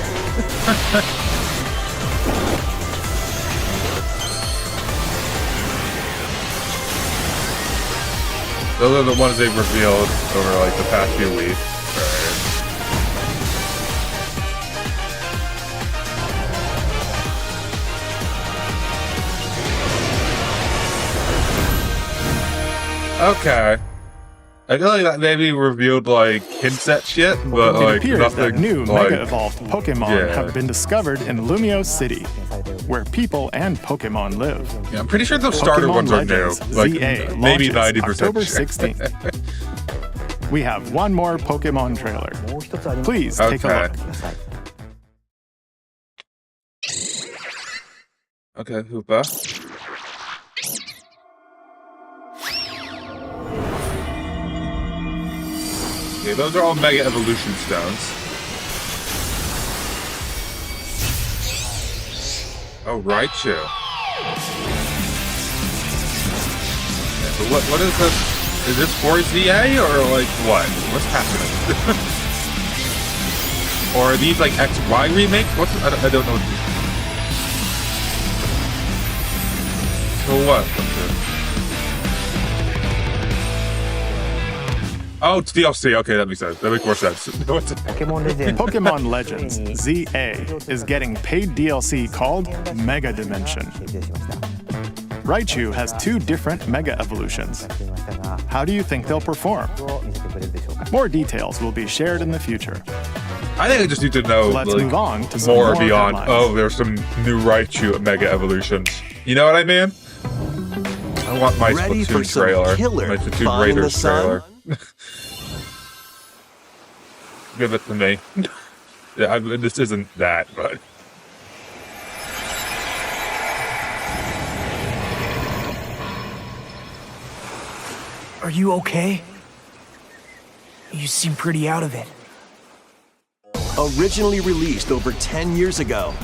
Those are the ones they've revealed over like the past few weeks. Okay. I feel like that maybe revealed like hints at shit, but It like appears nothing that new like, Mega Evolved Pokemon yeah. have been discovered in Lumio City, where people and Pokemon live. Yeah, I'm pretty sure those starter Pokemon ones are new. Legends Like ZA maybe launches 90%. October 16th. We have one more Pokemon trailer. Please take a Okay. look. Okay, Hoopa. Okay, those are all Mega Evolution stones. Oh, Raichu. Yeah, but what is this? Is this for ZA or like what? What's happening? Or are these like XY remakes? I don't know. So what? Oh, it's DLC. Okay, that makes sense. That makes more sense. Pokemon Legends ZA is getting paid DLC called Mega Dimension. Raichu has 2 different Mega Evolutions. How do you think they'll perform? More details will be shared in the future. I think I just need to know Let's like, move on to some more more beyond. headlines. Oh, there's some new Raichu Mega Evolutions. You know what I mean? I want my Ready for Splatoon some trailer. killer My Splatoon fun in the Raiders sun? trailer. Give it to me. Yeah, this isn't that, but. Are you okay? You seem pretty out of it. Originally released over 10 years ago,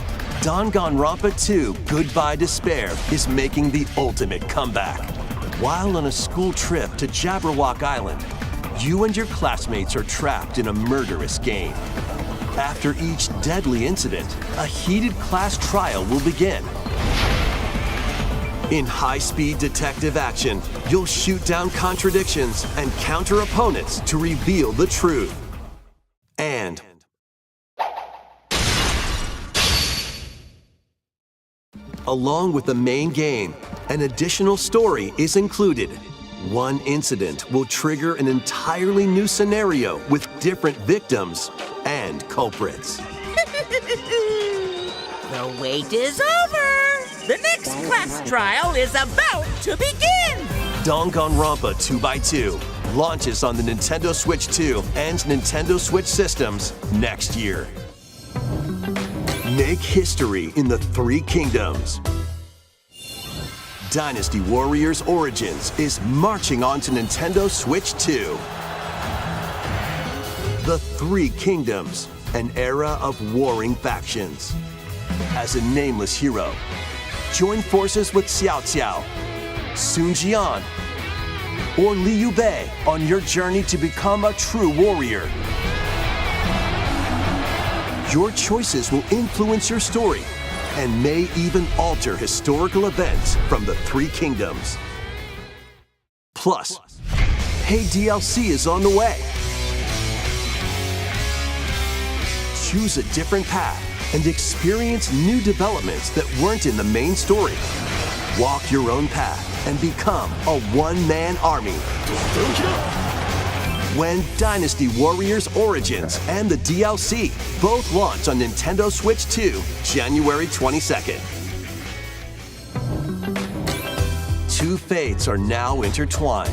Danganronpa 2 Goodbye Despair is making the ultimate comeback. While on a school trip to Jabberwock Island, you and your classmates are trapped in a murderous game. After each deadly incident, a heated class trial will begin. In high-speed detective action, you'll shoot down contradictions and counter opponents to reveal the truth. And along with the main game, an additional story is included. One incident will trigger an entirely new scenario with different victims and culprits. The wait is over! The next class trial is about to begin! Danganronpa 2x2 launches on the Nintendo Switch 2 and Nintendo Switch systems next year. Make history in the Three Kingdoms. Dynasty Warriors Origins is marching on to Nintendo Switch 2. The Three Kingdoms, an era of warring factions. As a nameless hero, join forces with Xiao Xiao, Sun Jian, or Liu Bei on your journey to become a true warrior. Your choices will influence your story and may even alter historical events from the Three Kingdoms. Plus, paid DLC is on the way. Choose a different path and experience new developments that weren't in the main story. Walk your own path and become a one-man army. When Dynasty Warriors Origins and the DLC both launch on Nintendo Switch 2, January 22nd. Two fates are now intertwined.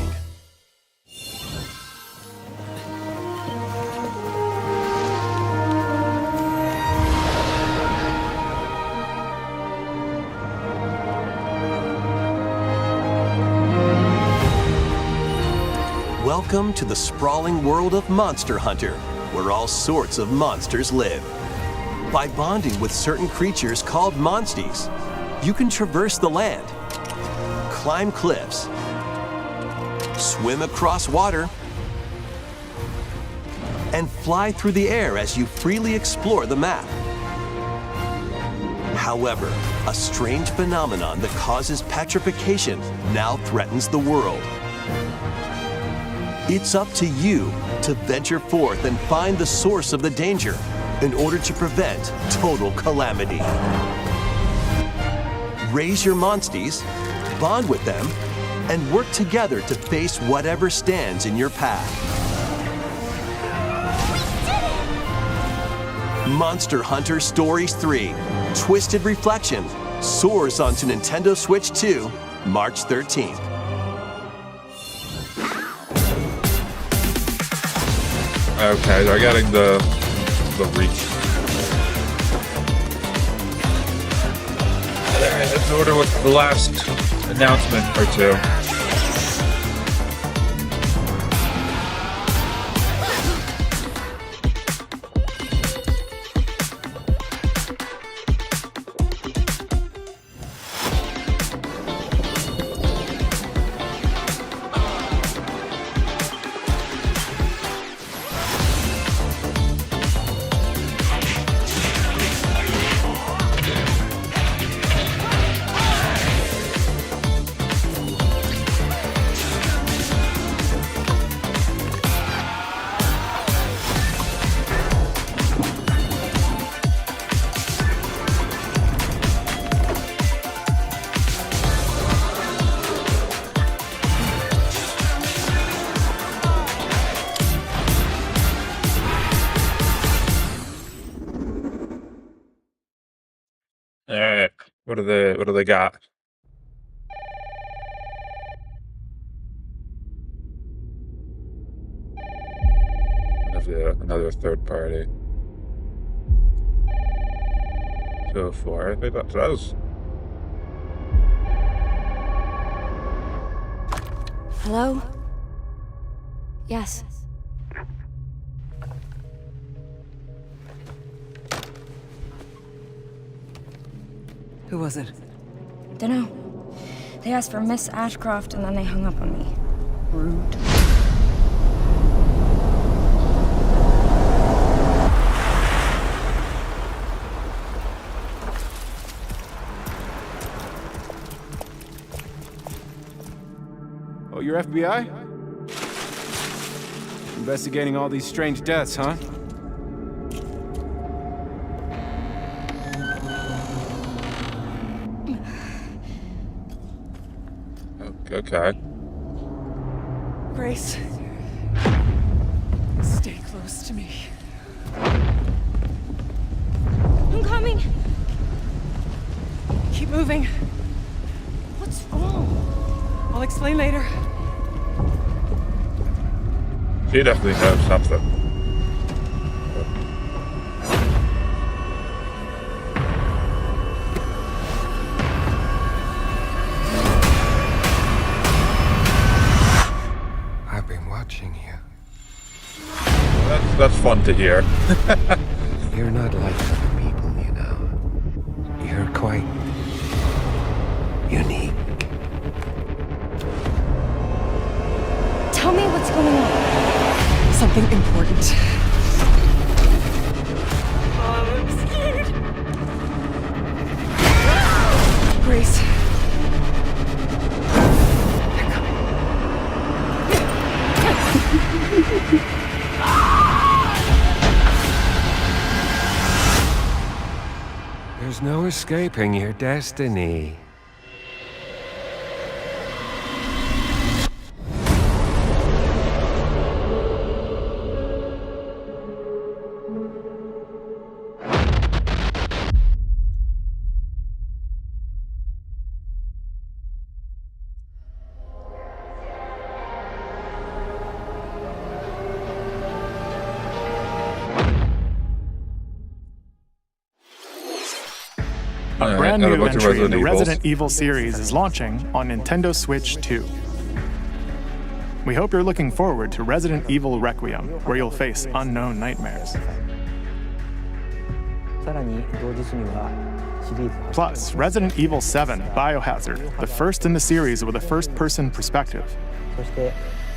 Welcome to the sprawling world of Monster Hunter, where all sorts of monsters live. By bonding with certain creatures called monsties, you can traverse the land, climb cliffs, swim across water, and fly through the air as you freely explore the map. However, a strange phenomenon that causes petrification now threatens the world. It's up to you to venture forth and find the source of the danger in order to prevent total calamity. Raise your monsties, bond with them, and work together to face whatever stands in your path. Monster Hunter Stories 3: Twisted Reflection soars onto Nintendo Switch 2, March 13th. Okay, they're getting the reach. Alright, let's order with the last announcement or two. Alright, what do they got? Another third party. 204. I think that was. Hello? Yes. Who was it? Dunno. They asked for Miss Ashcroft and then they hung up on me. Rude. you're FBI? Investigating all these strange deaths, huh? Okay. Grace, stay close to me. I'm coming. Keep moving. What's wrong? I'll explain later. She definitely knows something. I've been watching you. That's fun to hear. You're not like other people, you know. You're quite unique. Tell me what's going on. Something important. I'm scared. Grace. There's no escaping your destiny. A brand new entry in the Resident Evil series is launching on Nintendo Switch 2. We hope you're looking forward to Resident Evil Requiem, where you'll face unknown nightmares. Plus, Resident Evil 7 Biohazard, the first in the series with a first-person perspective.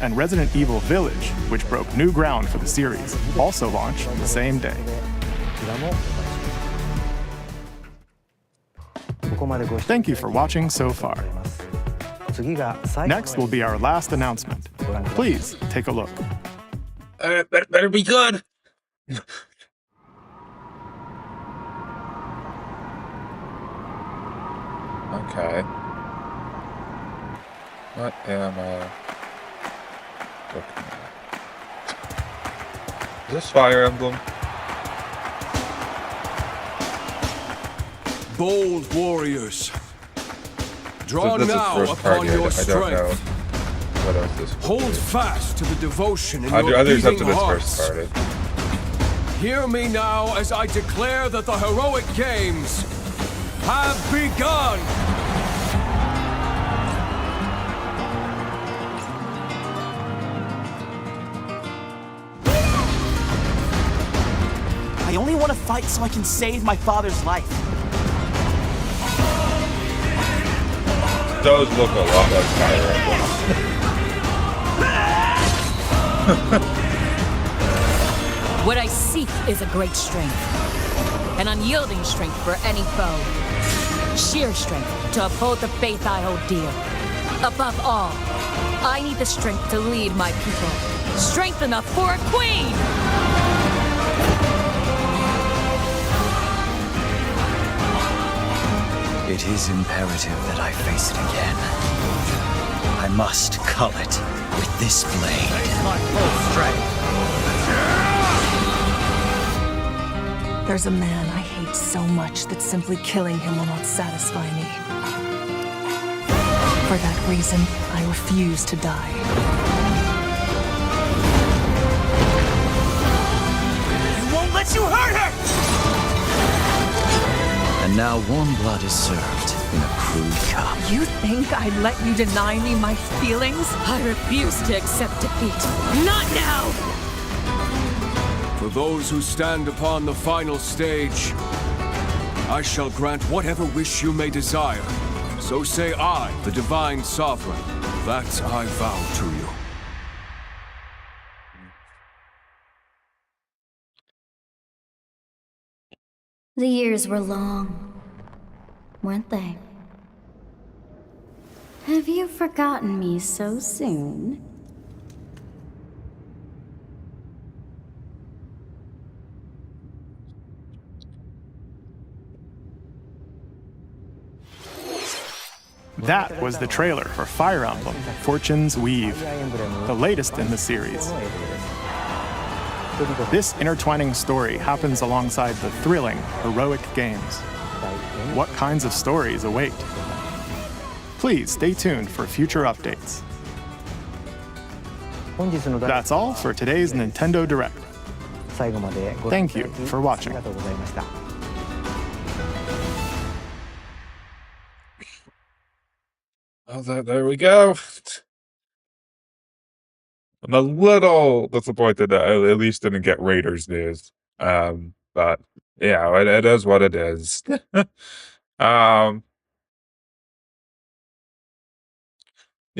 And Resident Evil Village, which broke new ground for the series, also launch the same day. Thank you for watching so far. Next will be our last announcement. Please take a look. Better be good. Okay. What am I looking at? Is this Fire Emblem? Bold warriors, draw This is now first upon party. your I don't know strength. what else this would Hold be. fast to the devotion in I your do accept beating this hearts. first party. Hear me now as I declare that the heroic games have begun. I only want to fight so I can save my father's life. Those look a lot like Fire Emblem. What I seek is a great strength. An unyielding strength for any foe. Sheer strength to uphold the faith I hold dear. Above all, I need the strength to lead my people. Strength enough for a queen! It is imperative that I face it again. I must cull it with this blade. My full strength. There's a man I hate so much that simply killing him will not satisfy me. For that reason, I refuse to die. I won't let you hurt her! And now warm blood is served in a crude cup. You think I'd let you deny me my feelings? I refuse to accept defeat. Not now! For those who stand upon the final stage, I shall grant whatever wish you may desire. So say I, the Divine Sovereign, that I vow to you. The years were long, weren't they? Have you forgotten me so soon? That was the trailer for Fire Emblem Fortune's Weave, the latest in the series. This intertwining story happens alongside the thrilling, heroic games. What kinds of stories await? Please stay tuned for future updates. That's all for today's Nintendo Direct. Thank you for watching. Oh, there we go. I'm a little disappointed that I at least didn't get Raiders news. But yeah, it is what it is.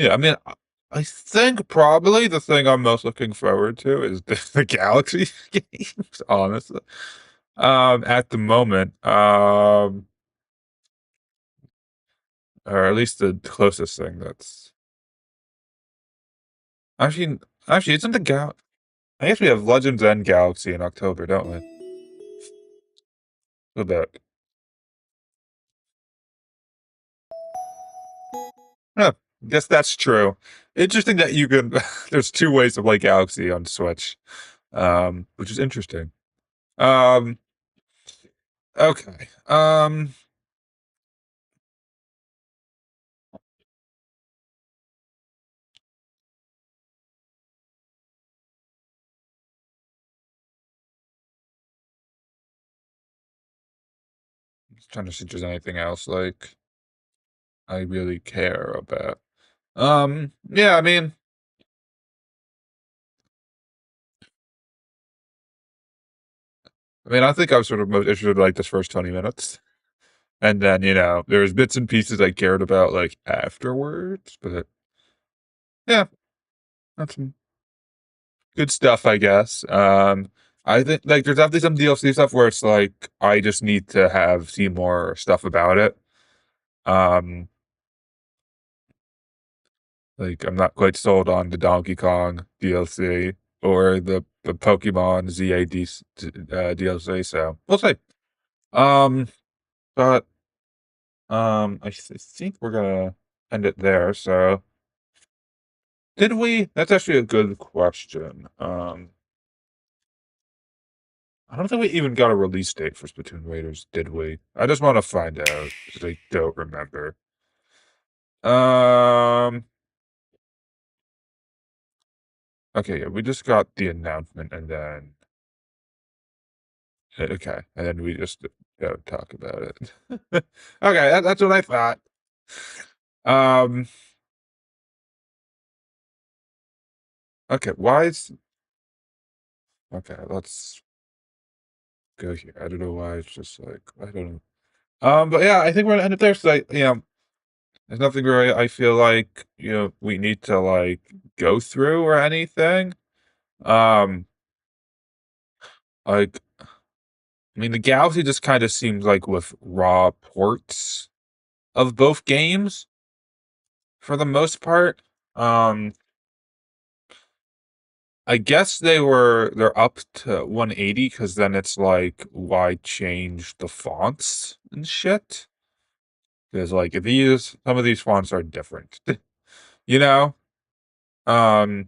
Yeah, I mean, I think probably the thing I'm most looking forward to is the Galaxy games, honestly. At the moment, or at least the closest thing that's actually, isn't the I guess we have Legends and Galaxy in October, don't we? A bit. Yeah, guess that's true. Interesting that you can. There's two ways to play Galaxy on Switch, which is interesting. Okay. Just trying to see if there's anything else like I really care about. Yeah, I mean, I think I was sort of most interested in like this first 20 minutes. And then, there was bits and pieces I cared about like afterwards, but yeah, that's some good stuff, I guess. I think like there's definitely some DLC stuff where it's like I just need to see more stuff about it. Like I'm not quite sold on the Donkey Kong DLC or the Pokemon ZAD DLC, so we'll see. But I think we're gonna end it there. So, did we? That's actually a good question. I don't think we even got a release date for Splatoon Raiders, did we? I just want to find out because I don't remember. Okay, yeah, we just got the announcement and then. Okay, and then we just talk about it. Okay, that's what I thought. Okay, why is... Okay, let's go here. I don't know why it's just like, I don't know. But yeah, I think we're gonna end it there. So, there's nothing really I feel like, we need to like go through or anything. Like, the Galaxy just kind of seems like with raw ports of both games for the most part. I guess they're up to 180 because then it's like, why change the fonts and shit? Because like some of these fonts are different, you know. So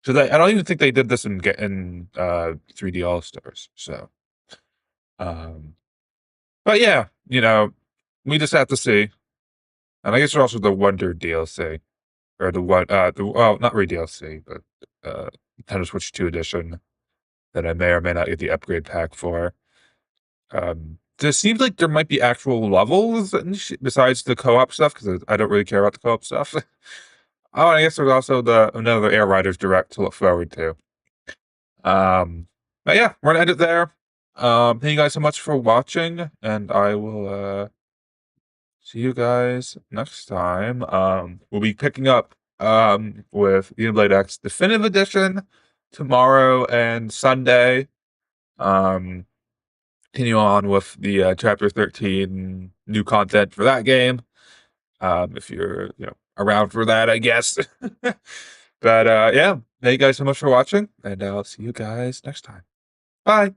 I don't even think they did this in 3D All Stars. So, but yeah, we just have to see. And I guess there's also the Wonder DLC, or not really DLC, but Nintendo Switch 2 edition that I may or may not get the upgrade pack for. It seems like there might be actual levels besides the co-op stuff, because I don't really care about the co-op stuff. Oh, and I guess there's also another Air Riders Direct to look forward to. But yeah, we're gonna end it there. Thank you guys so much for watching, and I will see you guys next time. We'll be picking up with Xenoblade X Definitive Edition tomorrow and Sunday. Continue on with the Chapter 13 new content for that game. If you're around for that, I guess. But yeah, thank you guys so much for watching, and I'll see you guys next time. Bye.